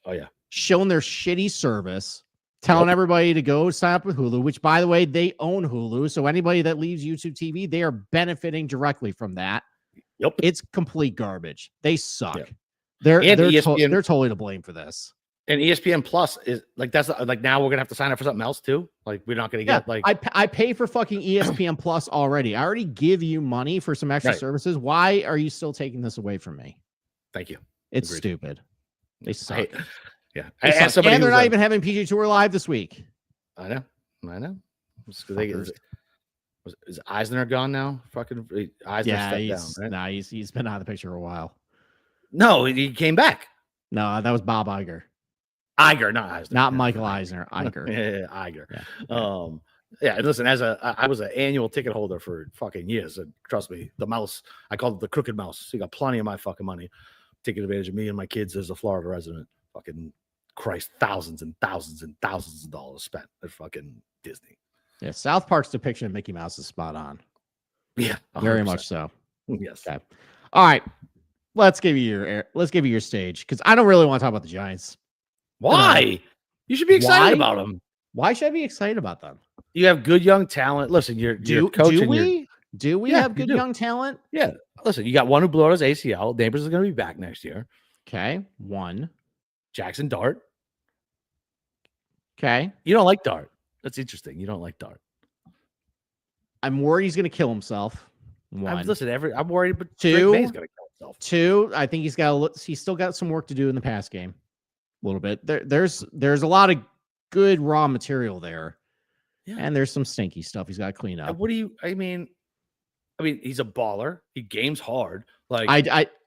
Oh yeah,
showing their shitty service, telling everybody to go sign up with Hulu. Which, by the way, they own Hulu, so anybody that leaves YouTube TV, they are benefiting directly from that.
Yep,
it's complete garbage. They suck.
Yep.
They're totally to blame for this.
And ESPN Plus is like that's like now we're gonna have to sign up for something else too. Like we're not gonna get
I pay for fucking ESPN Plus already. I already give you money for some extra services. Why are you still taking this away from me?
Thank you.
It's stupid. They suck.
Yeah,
and they're not even having PGA Tour live this week.
I know. Is Eisner gone now? Fucking Eisner stepped down, right?
Nah, he's been out of the picture for a while.
No, he came back.
No, that was Bob Iger.
Iger, not Eisner.
Not Michael Eisner. Iger.
Iger. Yeah. Listen, I was an annual ticket holder for fucking years, and trust me, the mouse. I called it the crooked mouse. So you got plenty of my fucking money, taking advantage of me and my kids as a Florida resident. Fucking Christ, thousands and thousands and thousands of dollars spent at fucking Disney.
Yeah, South Park's depiction of Mickey Mouse is spot on.
Yeah, 100%.
Very much so.
Yes.
Okay. All right. Let's give you your stage because I don't really want to talk about the Giants.
Why? You should be excited about them.
Why should I be excited about them?
You have good young talent. Listen, you're coaching.
Do we have good young talent?
Yeah. Listen, you got one who blew out his ACL. Neighbors is going to be back next year.
Okay. One.
Jackson Dart.
Okay.
You don't like Dart. That's interesting. You don't like Dart.
I'm worried he's going to kill himself. One.
Listen, I'm worried, but
Two.
Drake May's going to kill himself.
Two, I think he's still got some work to do in the pass game. A little bit. There's a lot of good raw material there.
Yeah.
And there's some stinky stuff he's got to clean up.
What do you? I mean, he's a baller. He games hard. Like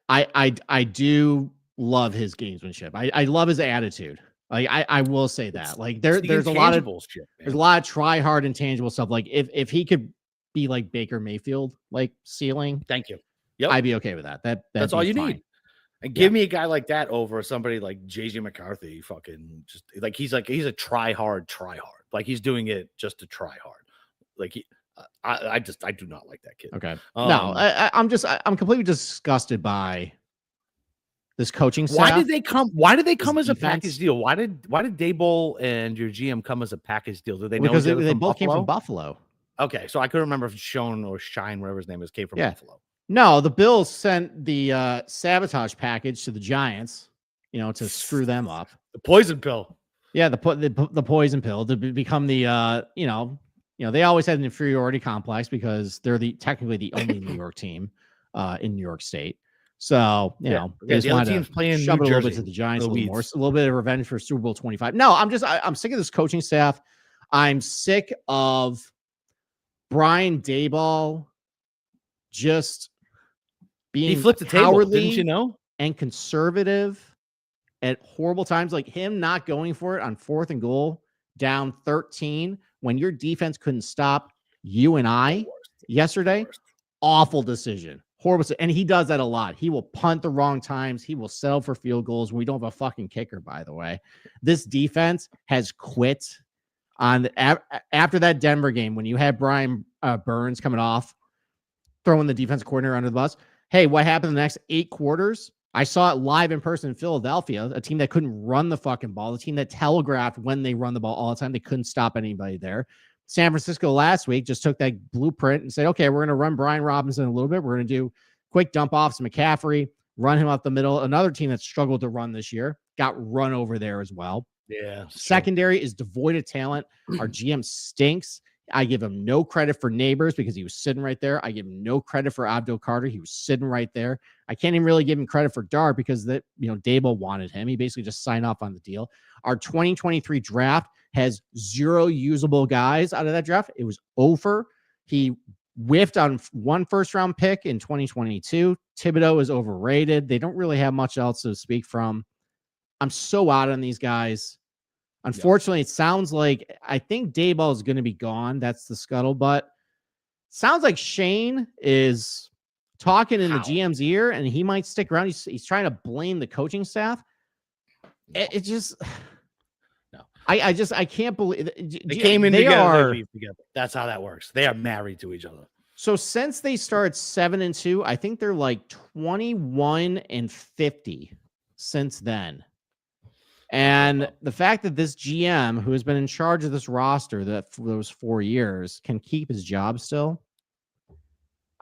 I do love his gamesmanship. I love his attitude. Like I will say that. Like there's a lot of
shit,
there's a lot of try hard intangible stuff. Like if he could be like Baker Mayfield, like ceiling,
thank you. Yep.
I'd be okay with that. That's
all you
fine.
need. And give me a guy like that over somebody like JJ McCarthy. Fucking just like he's a try hard. Like he's doing it just to try hard. Like I do not like that kid.
Okay. No, I'm completely disgusted by this coaching staff.
Why did they come as a
defense.
package deal? Why did Daboll and your GM come as a package deal? Did they know
because
each other
they
from
both came
Buffalo?
from Buffalo.
Okay, so I couldn't remember if Sean or Shine, whatever his name is, came from Buffalo.
No, the Bills sent the sabotage package to the Giants, to screw them up.
The poison pill.
Yeah, the poison pill to become the they always had an inferiority complex because they're technically the only New York team in New York State. So they just
the other
wanted
team's
to
playing
shove
New
it a little bit
Jersey,
to the Giants
the
a little more,
Weeds.
a little bit of revenge for Super Bowl 25. No, I'm sick of this coaching staff. I'm sick of Brian Daboll just being
He flipped the table,
cowardly
didn't you know?
and conservative at horrible times, like him not going for it on 4th and goal down 13 when your defense couldn't stop you and I yesterday. Awful decision. Horrible. And he does that a lot. He will punt the wrong times. He will settle for field goals. We don't have a fucking kicker, by the way. This defense has quit on after that Denver game when you had Brian Burns coming off, throwing the defense coordinator under the bus. Hey, what happened in the next 8 quarters? I saw it live in person in Philadelphia, a team that couldn't run the fucking ball, a team that telegraphed when they run the ball all the time. They couldn't stop anybody there. San Francisco last week just took that blueprint and said, okay, we're going to run Brian Robinson a little bit. We're going to do quick dump offs to McCaffrey, run him up the middle. Another team that struggled to run this year got run over there as well.
Yeah.
Secondary is devoid of talent. Our GM stinks. I give him no credit for Neighbors because he was sitting right there. I give him no credit for Abdul Carter. He was sitting right there. I can't even really give him credit for Dart because Daboll wanted him. He basically just signed off on the deal. Our 2023 draft has 0 usable guys out of that draft. It was over. He whiffed on 1 first-round pick in 2022. Thibodeau is overrated. They don't really have much else to speak from. I'm so out on these guys. Unfortunately, It sounds like I think Daboll is going to be gone. That's the scuttlebutt. Sounds like Shane is talking in the GM's ear, and he might stick around. He's trying to blame the coaching staff. It just
no.
I can't believe
they came in together. They leave together. That's how that works. They are married to each other.
So since they started 7-2, I think they're like 21-50 since then. And the fact that this GM, who has been in charge of this roster that for those 4 years, can keep his job still,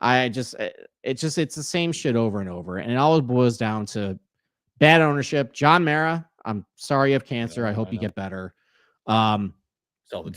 it's the same shit over and over. And it always boils down to bad ownership. John Mara, I'm sorry you have cancer. I hope you get better. But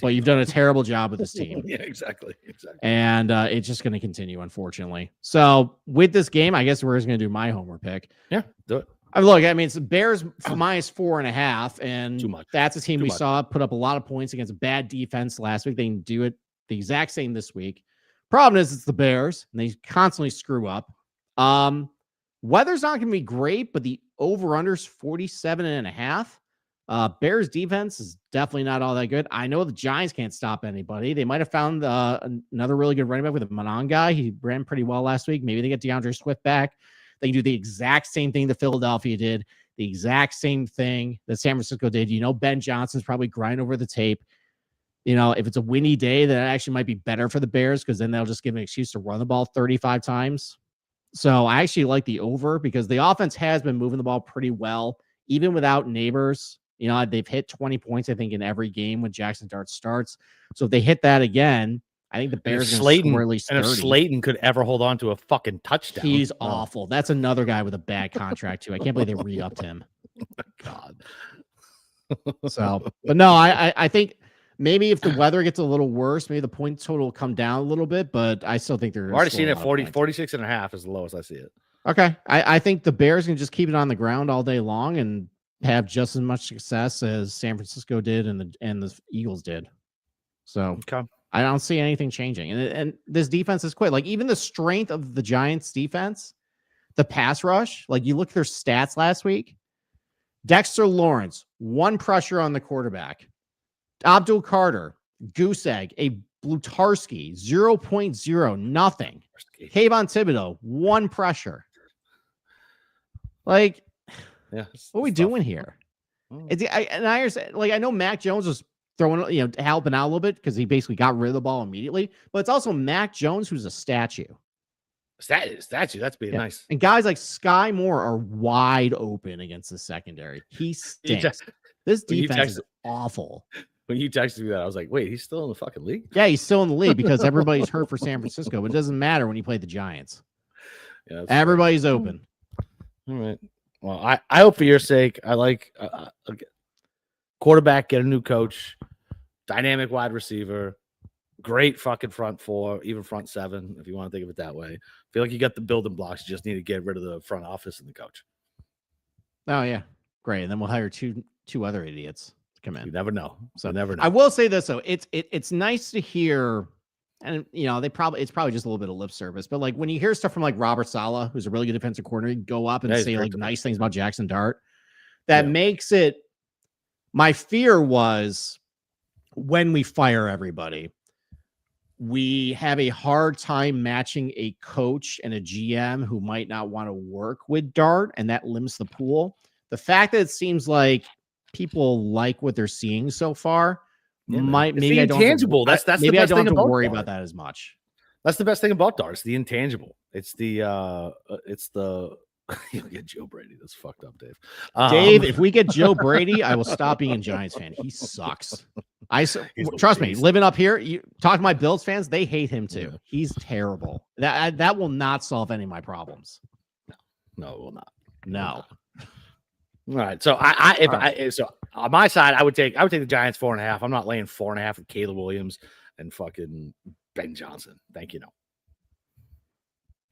you've done a terrible job with this team.
Yeah, exactly.
And it's just going to continue, unfortunately. So with this game, I guess we're just going to do my homer pick.
Yeah, do it.
Look, it's Bears minus 4.5, and
too much.
That's a team
Too
we
much.
saw put up a lot of points against a bad defense last week. They can do it the exact same this week. Problem is, it's the Bears, and they constantly screw up. Weather's not going to be great, but the over-under's 47.5. Bears defense is definitely not all that good. I know the Giants can't stop anybody. They might have found another really good running back with a Manon guy. He ran pretty well last week. Maybe they get DeAndre Swift back. They can do the exact same thing that Philadelphia did, the exact same thing that San Francisco did. Ben Johnson's probably grinding over the tape. If it's a windy day, that actually might be better for the Bears because then they'll just give an excuse to run the ball 35 times. So I actually like the over because the offense has been moving the ball pretty well, even without Neighbors. They've hit 20 points, I think, in every game when Jackson Dart starts. So if they hit that again, I think the Bears are going to score at least 30.
And if Slayton could ever hold on to a fucking touchdown.
He's awful. That's another guy with a bad contract, too. I can't believe they re-upped him.
God.
So, but no, I think maybe if the weather gets a little worse, maybe the point total will come down a little bit, but I still think they're
I've
gonna
already
score
seen
a
it
lot of
40,
points.
46 and a half is the lowest I see it.
Okay. I think the Bears can just keep it on the ground all day long and have just as much success as San Francisco did and the Eagles did. So
Okay.
I don't see anything changing. And this defense is quite like even the strength of the Giants defense, the pass rush, like you look at their stats last week. Dexter Lawrence, 1 pressure on the quarterback. Abdul Carter, goose egg, a Blutarski, 0.0, nothing. Kayvon Thibodeau, 1 pressure. Like,
Yeah.
what are we doing here? I understand, like, I know Mac Jones was throwing, helping out a little bit because he basically got rid of the ball immediately, but it's also Mac Jones who's a statue.
Statue. That's being nice.
And guys like Sky Moore are wide open against the secondary. He stinks. This defense is awful.
When you texted me that, I was like, wait, he's still in the fucking league?
Yeah, he's still in the league because everybody's hurt for San Francisco, but it doesn't matter when you play the Giants.
Yeah,
Everybody's open.
All right. Well, I hope for your sake, I like quarterback, get a new coach, dynamic wide receiver, great fucking front 4, even front 7, if you want to think of it that way. I feel like you got the building blocks. You just need to get rid of the front office and the coach.
Oh, yeah. Great. And then we'll hire two other idiots to come in.
You never know.
So
you never know.
I will say this, though. It's nice to hear, and it's probably just a little bit of lip service, but like when you hear stuff from like Robert Saleh, who's a really good defensive coordinator, go up and say like nice things about Jackson Dart, that makes it. My fear was when we fire everybody, we have a hard time matching a coach and a GM who might not want to work with Dart, and that limits the pool. The fact that it seems like people like what they're seeing so far maybe I don't
intangible. That's
maybe
the
I
best
don't
thing
have to
about
worry
Dart.
about that as much.
That's the best thing about Dart. It's the intangible. It's the you'll get Joe Brady. That's fucked up, Dave.
Dave, if we get Joe Brady, I will stop being a Giants fan. He sucks. Trust me, living up here, you talk to my Bills fans, they hate him too. Yeah. He's terrible. That will not solve any of my problems.
No, it will not.
No.
All right. So so on my side, I would take the Giants 4.5. I'm not laying 4.5 with Caleb Williams and fucking Ben Johnson. Thank you. No.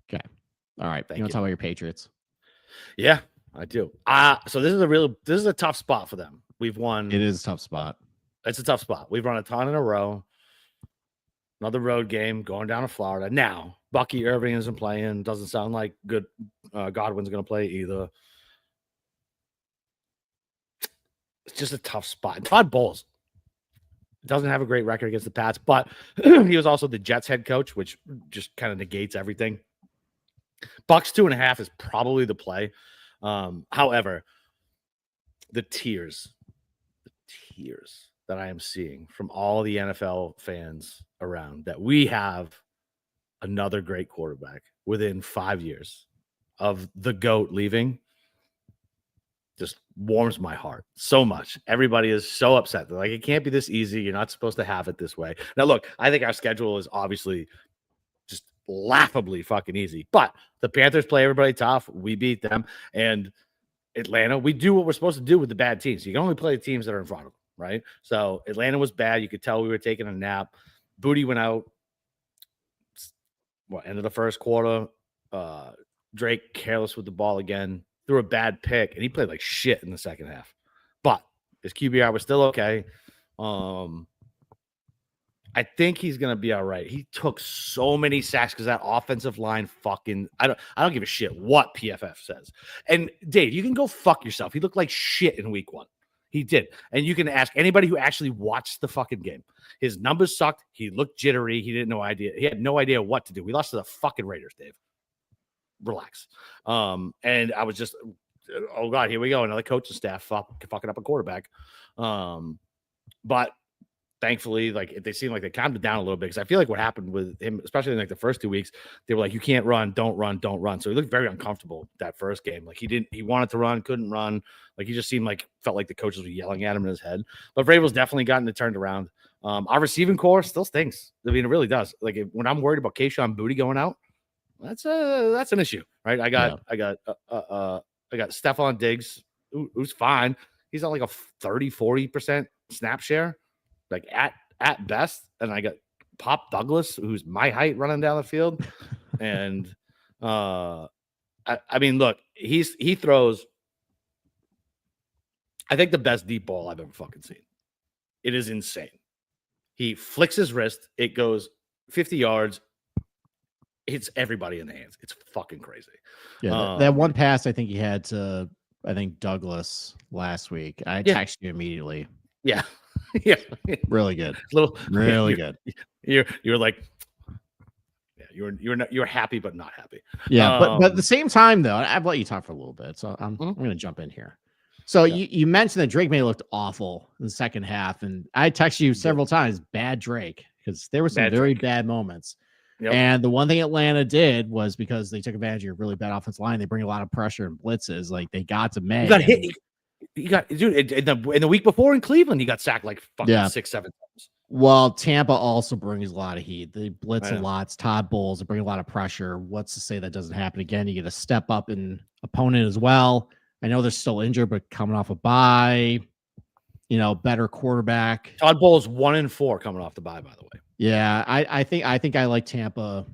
Okay. All right. You want to talk about your Patriots?
Yeah, I do. So this is a tough spot for them. We've won.
It is a tough spot.
It's a tough spot. We've run a ton in a row. Another road game going down to Florida. Now, Bucky Irving isn't playing. Doesn't sound like good. Godwin's going to play either. It's just a tough spot. Todd Bowles doesn't have a great record against the Pats, but he was also the Jets head coach, which just kind of negates everything. Bucks 2.5 is probably the play. However, the tears that I am seeing from all the NFL fans around that we have another great quarterback within 5 years of the GOAT leaving just warms my heart so much. Everybody is so upset. They're like, it can't be this easy. You're not supposed to have it this way. Now, look, I think our schedule is obviously just laughably fucking easy, but the Panthers play everybody tough. We beat them. And Atlanta, we do what we're supposed to do with the bad teams. You can only play the teams that are in front of them, right? So Atlanta was bad. You could tell we were taking a nap. Booty went out. End of the first quarter. Drake careless with the ball again. Threw a bad pick, and he played like shit in the second half. But his QBR was still okay. I think he's gonna be all right. He took so many sacks because that offensive line fucking I don't give a shit what PFF says. And Dave, you can go fuck yourself. He looked like shit in week 1. He did. And you can ask anybody who actually watched the fucking game. His numbers sucked. He looked jittery. He had no idea what to do. We lost to the fucking Raiders, Dave. Relax. And I was just, oh God, here we go. Another coaching staff fucking up a quarterback. But thankfully, like they seem like they calmed it down a little bit because I feel like what happened with him, especially in like the first 2 weeks, they were like, you can't run, don't run, don't run. So he looked very uncomfortable that first game. Like he wanted to run, couldn't run. Like he just felt like the coaches were yelling at him in his head. But Vrabel's definitely gotten it turned around. Our receiving core still stinks. I mean, it really does. Like when I'm worried about Kayshon Boutte going out, that's an issue, right? I got Stephon Diggs, who's fine. He's on like a 30-40% snap share, like at best. And I got Pop Douglas, who's my height, running down the field. And I mean, look, he throws, I think, the best deep ball I've ever fucking seen. It is insane. He flicks his wrist, it goes 50 yards, hits everybody in the hands. It's fucking crazy.
Yeah, that one pass I think he had to, I think, Douglas last week. I texted you immediately.
Yeah. Yeah.
Really good.
Really
good.
You're like, yeah, you're happy but not happy.
Yeah, but at the same time though, I've let you talk for a little bit, so I'm going to jump in here. So you mentioned that Drake May looked awful in the second half, and I texted you several times, bad Drake, because there were some very bad moments. Yep. And the one thing Atlanta did was, because they took advantage of your really bad offensive line, they bring a lot of pressure and blitzes. Like, they got to May.
You got hit. You got, dude, in the week before in Cleveland, he got sacked like fucking 6-7 times.
Well, Tampa also brings a lot of heat. They blitz a lot. It's Todd Bowles. They bring a lot of pressure. What's to say that doesn't happen again? You get a step up in opponent as well. I know they're still injured, but coming off a bye, better quarterback.
Todd Bowles 1-4 coming off the bye, by the way.
Yeah, I think I like Tampa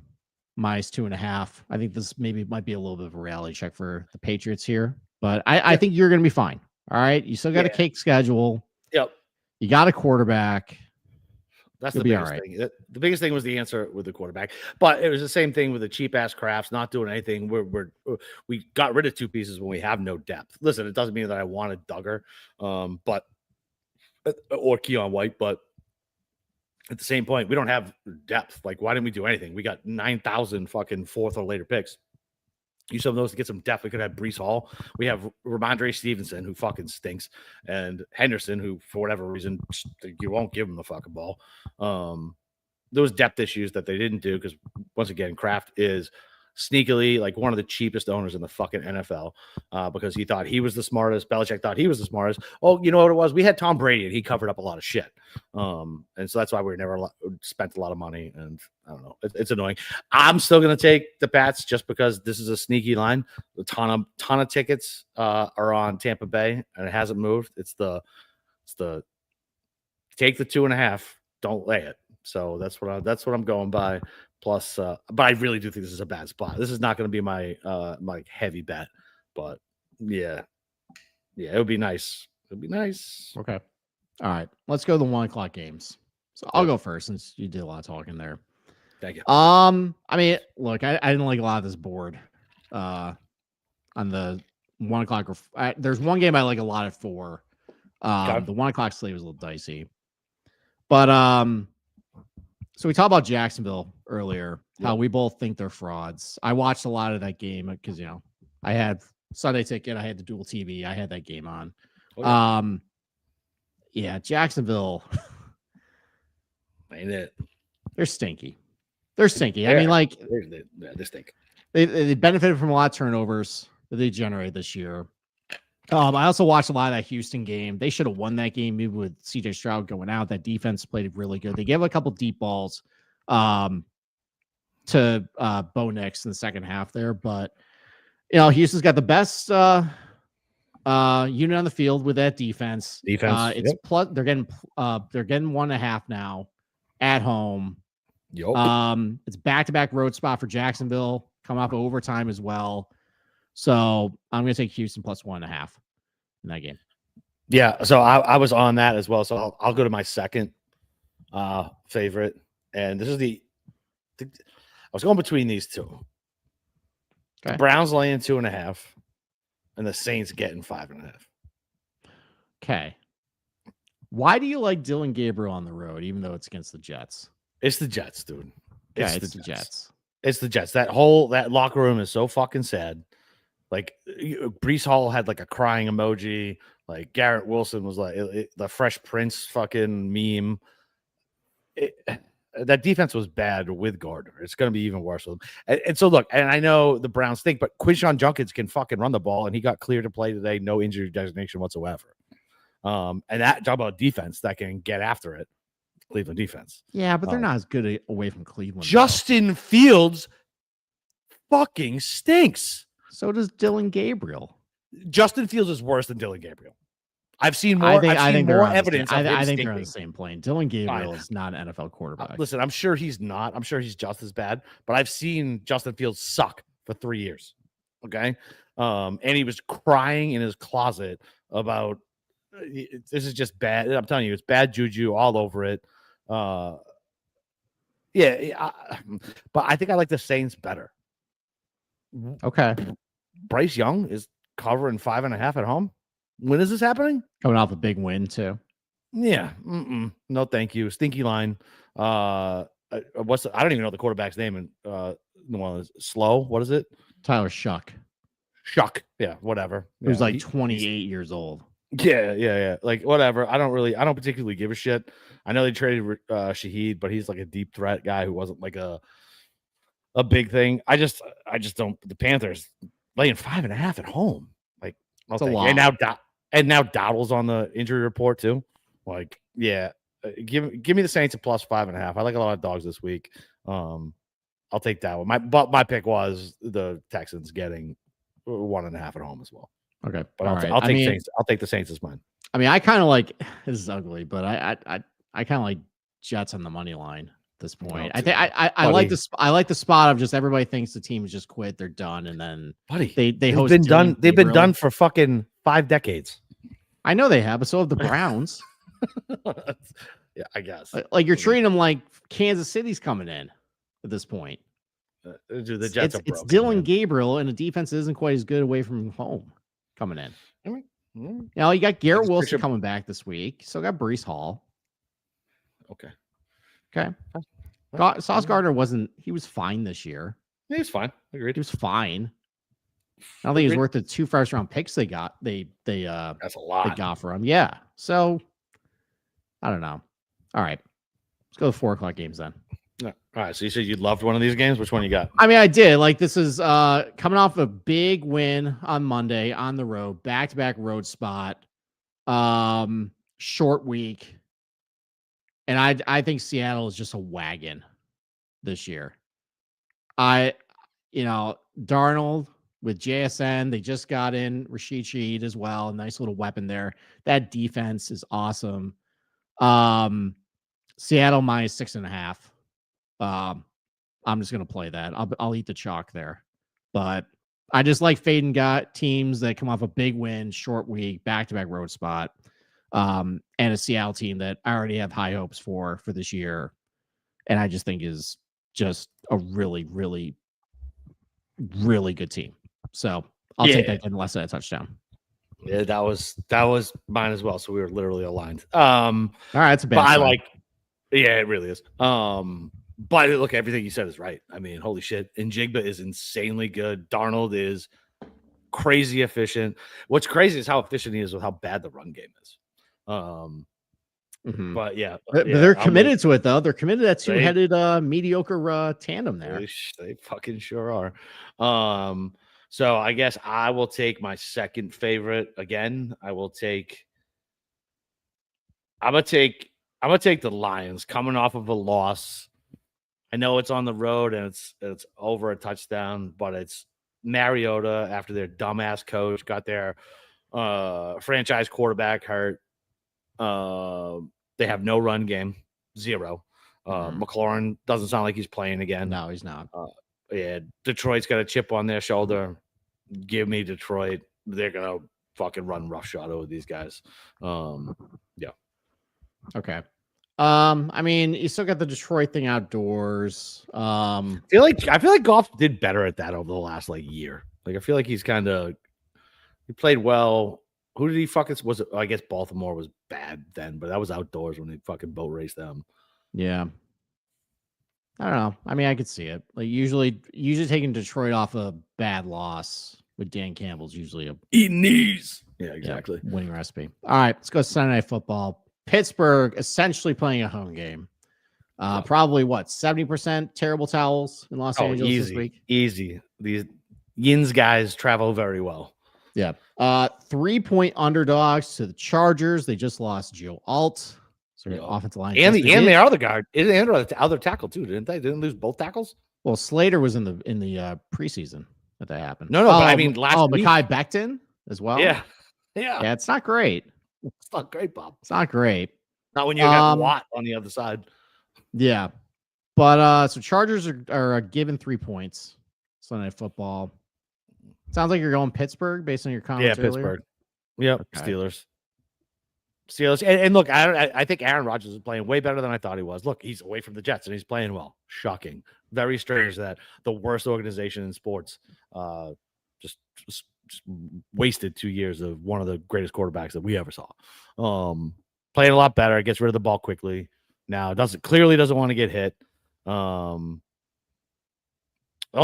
minus 2.5. I think this might be a little bit of a reality check for the Patriots here, but I think you're going to be fine. All right, you still got a cake schedule.
Yep,
you got a quarterback.
That's the biggest thing. The biggest thing was the answer with the quarterback, but it was the same thing with the cheap ass Crafts not doing anything. We got rid of two pieces when we have no depth. Listen, it doesn't mean that I wanted Duggar, but or Keon White, but at the same point, we don't have depth. Like, why didn't we do anything? We got 9,000 fucking fourth or later picks. Use some of those to get some depth. We could have Breece Hall. We have Ramondre Stevenson, who fucking stinks, and Henderson, who, for whatever reason, you won't give him the fucking ball. Those depth issues that they didn't do, because once again, Kraft is sneakily like one of the cheapest owners in the fucking NFL, because he thought he was the smartest. Belichick thought he was the smartest. Oh, you know what it was? We had Tom Brady, and he covered up a lot of shit. And so that's why we never spent a lot of money. And I don't know. It's annoying. I'm still going to take the Pats just because this is a sneaky line. A ton of tickets are on Tampa Bay, and it hasn't moved. It's the take the 2.5. Don't lay it. So that's what I'm going by. Plus, but I really do think this is a bad spot. This is not going to be my my heavy bet, but yeah, it would be nice. It'd be nice.
Okay. All right. Let's go to the 1:00 games. So I'll go first since you did a lot of talking there.
Thank you.
I mean, look, I didn't like a lot of this board. On the 1:00, there's one game I like a lot at 4. The 1:00 slate was a little dicey, but so we talked about Jacksonville earlier, how we both think they're frauds. I watched a lot of that game because, I had Sunday ticket. I had the dual TV. I had that game on. Jacksonville.
Ain't it?
They're stinky. I mean, like,
they stink.
They benefited from a lot of turnovers that they generated this year. I also watched a lot of that Houston game. They should have won that game, maybe with CJ Stroud going out. That defense played really good. They gave a couple deep balls to Bo Nix in the second half there, but Houston's got the best unit on the field with that defense. It's plus they're getting 1.5 now at home. It's back-to-back road spot for Jacksonville, come off of overtime as well. So I'm going to take Houston plus 1.5 in that game.
Yeah, so I was on that as well. So I'll go to my second favorite, and this is I was going between these two. Okay. The Browns laying 2.5, and the Saints getting 5.5.
Okay. Why do you like Dylan Gabriel on the road, even though it's against the Jets?
It's the Jets, dude.
It's the Jets.
It's the Jets. That locker room is so fucking sad. Like, Breece Hall had like a crying emoji. Like, Garrett Wilson was like the Fresh Prince fucking meme. That defense was bad with Gardner. It's going to be even worse with him. And so, look, and I know the Browns stink, but Quinshon Judkins can fucking run the ball, and he got cleared to play today. No injury designation whatsoever. And that, talk about defense that can get after it. Cleveland defense.
Yeah, but they're not as good away from Cleveland.
Justin Fields fucking stinks.
So does Dylan Gabriel.
Justin Fields is worse than Dylan Gabriel. I've seen more.
I think
more
they're on
evidence.
The same,
of him
I think they're on the
stinking.
same plane. Dylan Gabriel is not an NFL quarterback.
Listen, I'm sure he's not. I'm sure he's just as bad. But I've seen Justin Fields suck for 3 years. Okay, and he was crying in his closet about this is just bad. I'm telling you, it's bad juju all over it. But I think I like the Saints better.
Okay,
Bryce Young is covering 5.5 at home. When is this happening?
coming off a big win too.
Yeah. No, thank you. Stinky line. I don't even know the quarterback's name. And New Orleans. Slow. What is it?
Tyler Shuck,
Shuck. Yeah. Whatever.
who's
Yeah,
like 28 years old.
Yeah. Like whatever. I don't particularly give a shit. I know they traded Shaheed, but he's like a deep threat guy who wasn't like a big thing. I just don't. The Panthers laying 5.5 at home. Like,
It's a lot.
And now Dowdle's on the injury report too. Like, yeah, give me the Saints at plus 5.5. I like a lot of dogs this week. I'll take that one. My pick was the Texans getting 1.5 at home as well.
Okay,
But
all right.
I'll take
I mean,
Saints. I'll take the Saints as mine.
I mean, I kind of like this is ugly, but I kind of like Jets on the money line at this point. I think I like this. I like the spot of just everybody thinks the team has just quit, they're done, and then
Buddy,
they
they've
host
been done.
Dylan
They've been
Gabriel.
done for fucking 5 decades.
I know they have, but so have the Browns.
Yeah, I guess.
Like you're treating them like Kansas City's coming in at this point.
Dude, the Jets
It's
are broken,
Dylan
man.
Gabriel, and the defense isn't quite as good away from home coming in.
Mm,
You know, you got Garrett
just
Wilson
picture-
coming back this week. Still got Brees Hall.
Okay.
Okay.
Well,
Sauce Gardner he was fine this year.
Yeah, he's fine. Agreed.
He was fine. I don't think he's
Agreed.
worth the 2 first-round picks they got. They
That's a lot.
got for him. Yeah. So I don't know. All right. Let's go to 4:00 games then.
Yeah. All right. So you said you loved one of these games. Which one you got?
I mean, I did. Like, this is coming off a big win on Monday on the road, back-to-back road spot, short week. And I think Seattle is just a wagon this year. Darnold with JSN, they just got in Rashid Shaheed as well. A nice little weapon there. That defense is awesome. Seattle minus 6.5. I'm just gonna play that. I'll eat the chalk there, but I just like fading teams that come off a big win, short week, back-to-back road spot, and a Seattle team that I already have high hopes for this year, and I just think is just a really, really, really good team. So I'll take that unless I touchdown.
Yeah, that was mine as well. So we were literally aligned.
All right, it's a bad.
But I
sign.
like. Yeah, it really is. But look, everything you said is right. I mean, holy shit. Njigba is insanely good. Darnold is crazy efficient. What's crazy is how efficient he is with how bad the run game is.
Mhm.
But yeah,
But they're committed to it though. They're committed to that two-headed mediocre tandem there.
They fucking sure are. So I guess I will take my second favorite again. I'm gonna take the Lions coming off of a loss. I know it's on the road and it's over a touchdown, but it's Mariota after their dumbass coach got their franchise quarterback hurt. They have no run game, 0. McLaurin doesn't sound like he's playing again.
No, he's not.
Yeah, Detroit's got a chip on their shoulder. Give me Detroit. They're gonna fucking run roughshod over these guys. Yeah.
Okay. I mean, you still got the Detroit thing outdoors.
I feel like Goff did better at that over the last year. Like I feel like he played well. Who did he fucking was it? I guess Baltimore was bad then, but that was outdoors when they fucking boat raced them.
Yeah. I don't know. I mean, I could see it. Like usually taking Detroit off a bad loss with Dan Campbell's usually a
Eating knees. Yeah, exactly.
winning recipe. All right, let's go Sunday Night Football. Pittsburgh essentially playing a home game. Probably 70% terrible towels in Los Angeles
easy,
this week.
Easy. These Yins guys travel very well.
Yeah. 3-point underdogs to the Chargers. They just lost Joe Alt. So their offensive line.
And the other guard, and the other tackle too, didn't they? Didn't lose both tackles?
Well, Slater was in the preseason that happened.
No, but I mean last week.
Mekhi Becton as well.
Yeah.
Yeah, it's not great.
not great, Bob.
It's not great.
Not when you got Watt on the other side.
Yeah. But so Chargers are given 3 points. Sunday Night Football. Sounds like you're going Pittsburgh based on your comments earlier.
Pittsburgh. Yep,
Okay.
Steelers. And look, I think Aaron Rodgers is playing way better than I thought he was. Look, he's away from the Jets and he's playing well. Shocking. Very strange that the worst organization in sports just wasted 2 years of one of the greatest quarterbacks that we ever saw. Playing a lot better, gets rid of the ball quickly. Now clearly doesn't want to get hit. The only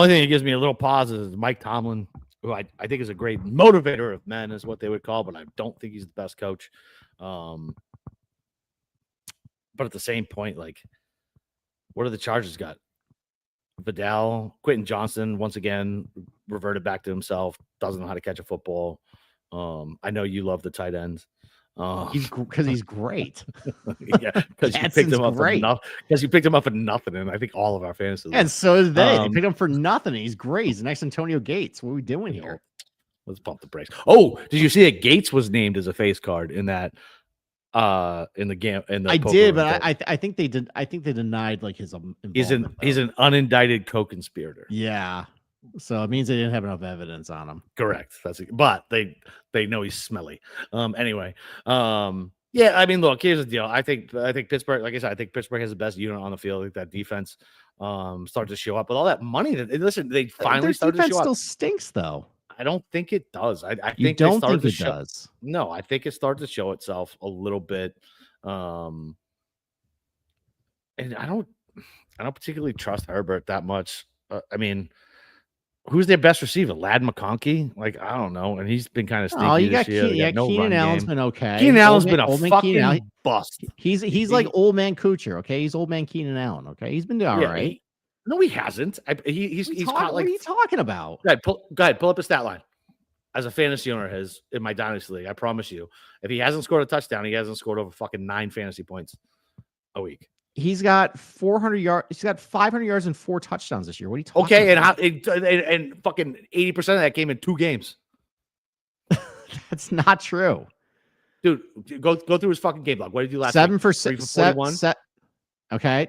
thing that gives me a little pause is Mike Tomlin, who I think is a great motivator of men, is what they would call, but I don't think he's the best coach. But at the same point, like, what do the Chargers got? Vidal, Quentin Johnson, once again, reverted back to himself, doesn't know how to catch a football. I know you love the tight ends.
Because he's great.
Yeah, because you picked him up
great.
Because you picked him up for nothing, and I think all of our fans.
And so did they. They picked him for nothing. He's great. He's the next Antonio Gates. What are we doing here?
Let's pump the brakes. Oh, did you see that Gates was named as a face card in that in the game? I
did, but I think they did. I think they denied like his involvement.
He's an unindicted co-conspirator.
Yeah. So it means they didn't have enough evidence on him.
Correct. But they know he's smelly. Anyway. Yeah, I mean, look, here's the deal. I think Pittsburgh, like I said, I think Pittsburgh has the best unit on the field. I think that defense started to show up with all that money. They finally started to show up.
Still stinks though.
I don't think it does. I
you
think
don't think it does.
No, I think it started to show itself a little bit. And I don't particularly trust Herbert that much. I mean, who's their best receiver? Lad McConkey? Like, I don't know. And he's been kind of stinky
you got
this year.
Keenan Allen's been okay.
Keenan Allen's been a fucking bust.
He's like old man Kuchar, okay? He's old man Keenan Allen, okay? He's been doing all right.
No, he hasn't. He's caught like.
What are you talking about?
Go ahead, pull up a stat line. As a fantasy owner, in my dynasty league, I promise you, if he hasn't scored a touchdown, he hasn't scored over fucking 9 fantasy points a week.
He's got 400 yards. He's got 500 yards and 4 touchdowns this year. What are you talking about?
Okay, and fucking 80% of that came in 2 games.
That's not true,
dude. Go through his fucking game log. What did you do last
7
week?
for 41. Okay,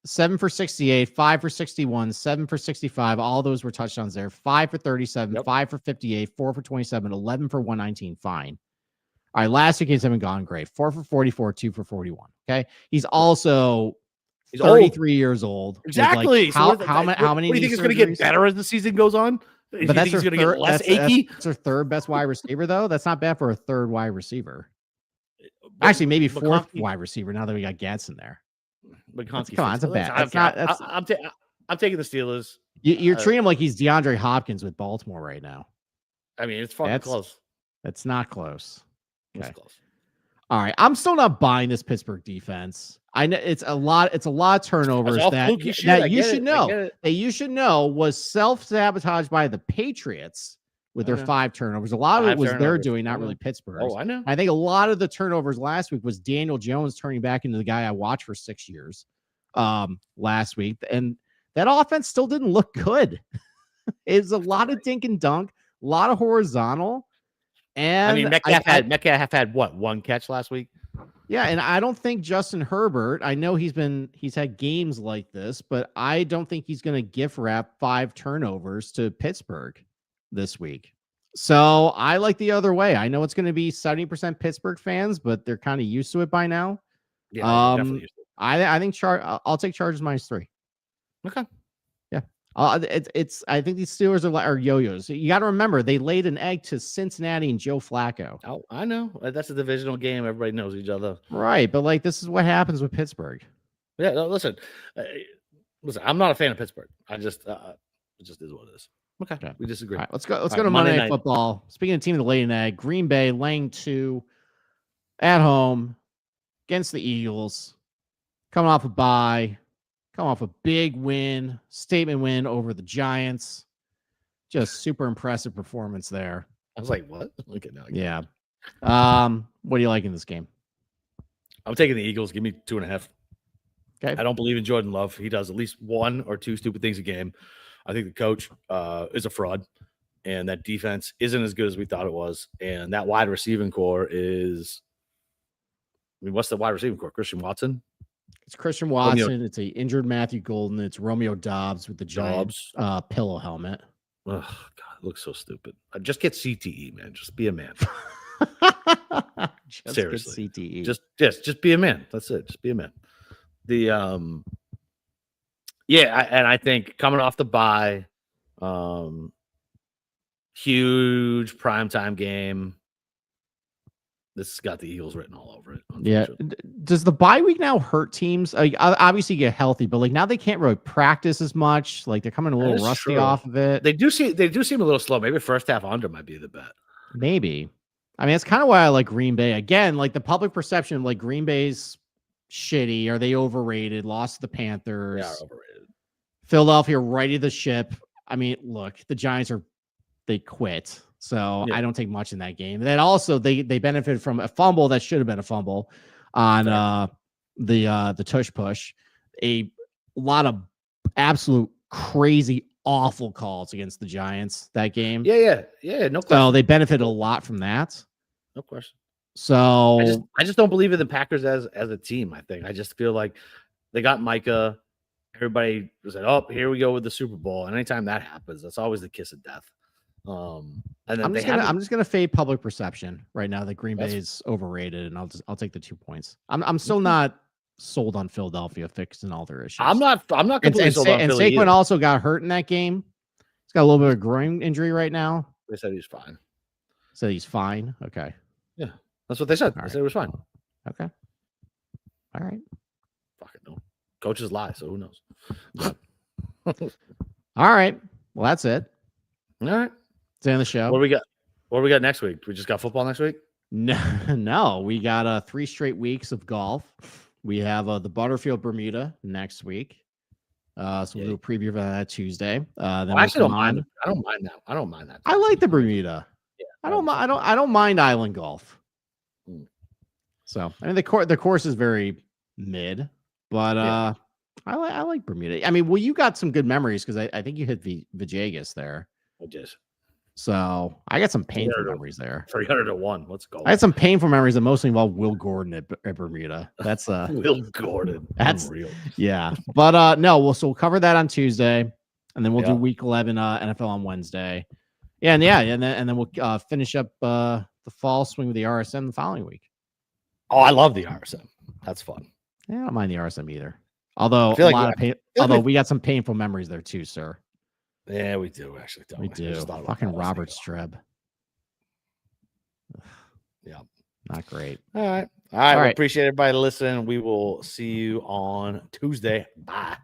7 for 68, 5 for 61, 7 for 65. All those were touchdowns there. 5 for 37, 5 for 58, 4 for 27, 11 for 119. Fine. All right, last 2 games haven't gone great. 4 for 44, 2 for 41. Okay, he's 33 years old.
Exactly.
Like, how many?
What do you think is going to get better as the season goes on?
But that's
going to get less achy.
That's their third best wide receiver, though. That's not bad for a third wide receiver. Actually, maybe fourth wide receiver. Now that we got Gadsden there.
Come on,
it's a bad.
I'm taking the Steelers.
You're treating him like he's DeAndre Hopkins with Baltimore right now.
I mean, it's fucking close.
That's not close.
Okay. It's close.
All right, I'm still not buying this Pittsburgh defense. I know it's a lot of turnovers that you should know. That you should know was self-sabotaged by the Patriots with their 5 turnovers. A lot of it was their doing, not really Pittsburgh.
Oh, I know.
I think a lot of the turnovers last week was Daniel Jones turning back into the guy I watched for 6 years last week. And that offense still didn't look good. It was a lot of dink and dunk, a lot of horizontal. And
I mean, Metcalf had what, 1 catch last week?
Yeah, and I don't think Justin Herbert, I know he's had games like this, but I don't think he's going to gift wrap 5 turnovers to Pittsburgh this week. So I like the other way. I know it's going to be 70% Pittsburgh fans, but they're kind of used to it by now.
Yeah, definitely used to it.
I think I'll take Chargers -3.
Okay.
Yeah. I think these Steelers are yo-yos. You got to remember they laid an egg to Cincinnati and Joe Flacco.
Oh, I know. That's a divisional game. Everybody knows each other.
Right, but like this is what happens with Pittsburgh.
Yeah, no, listen. I'm not a fan of Pittsburgh. It just is what it is. Okay, we disagree.
All right, let's go to Monday Night Football. Speaking of the team that laid an egg, Green Bay laying 2 at home against the Eagles, coming off a bye. Come off a big win, statement win over the Giants. Just super impressive performance there.
I was like, what? Look at now.
Yeah. What do you like in this game?
I'm taking the Eagles. Give me 2.5.
Okay.
I don't believe in Jordan Love. He does at least 1 or 2 stupid things a game. I think the coach is a fraud, and that defense isn't as good as we thought it was. And that wide receiving core is mean, what's the wide receiving core? Christian Watson,
It's Christian
Romeo-
Watson. It's a injured Matthew Golden. It's Romeo Dobbs with the giant pillow helmet.
Oh God, it looks so stupid. Just get CTE, man. Just be a man.
Just
Seriously.
get CTE.
Just be a man. That's it. Just be a man. The and I think coming off the bye, huge primetime game. This has got the Eagles written all over it.
Yeah. Does the bye week now hurt teams? Like, obviously get healthy, but like now they can't really practice as much. Like they're coming a little
That is
rusty
true.
off of it.
They do seem a little slow. Maybe first half under might be the bet.
Maybe. I mean, it's kind of why I like Green Bay. Again, like the public perception of like Green Bay's shitty. Are they overrated? Lost to the Panthers.
They are overrated.
Philadelphia righted the ship. I mean, look, the Giants they quit. So
Yeah.
I don't take much in that game. And then also they benefited from a fumble that should have been a fumble on the tush push. A lot of absolute crazy awful calls against the Giants that game.
Yeah. No question.
So they benefited a lot from that.
No question.
So
I just don't believe in the Packers as a team. I think I just feel like they got Micah. Everybody was like, "Oh, here we go with the Super Bowl." And anytime that happens, that's always the kiss of death. And then
I'm just gonna fade public perception right now that Green Bay
That's-
is overrated, and I'll take the 2 points. I'm still not sold on Philadelphia fixing all their issues.
I'm not
And,
completely sold on Philly
Saquon
either.
also got hurt in that game. He's got a little bit of a groin injury right now,
They said he's fine.
so he's fine. Okay,
That's what they said.
All
They
right.
said it was fine.
okay, all right,
Fucking no. Coaches lie, so who knows?
all right. Well, that's it.
All right.
It's the end of the show.
What do we got? What do we got next week? We just got football next week.
No, we got 3 straight weeks of golf. We have the Butterfield Bermuda next week. So we'll do a preview for that Tuesday. Then
I actually
we'll
don't
come
mind.
on.
I don't mind that. I don't mind that.
I like the Bermuda.
Yeah,
I don't mind island golf.
Mm.
So I mean the course is very mid, but
Yeah.
I like Bermuda. I mean, well, you got some good memories because I think you hit Vegas there.
I just
So I got some painful
300
memories there.
300-1. Let's go.
I had some painful memories that mostly involved Will Gordon at Bermuda. That's
Will Gordon.
That's-
Unreal.
yeah. But no, we'll cover that on Tuesday, and then we'll do
Yeah.
week 11 NFL on Wednesday. And then we'll finish up the fall swing with the RSM the following week.
Oh, I love the RSM. That's fun.
Yeah, I don't mind the RSM either. Although
I feel
a
like
lot
we-
of pain,
like
although
we-
we got some painful memories there too, sir.
Yeah, we do actually. Don't
We
I
do.
just thought about
Fucking
that.
Robert Streb.
Yeah.
Not great.
All right. All right.
All
We
right.
appreciate everybody listening. We will see you on Tuesday. Bye.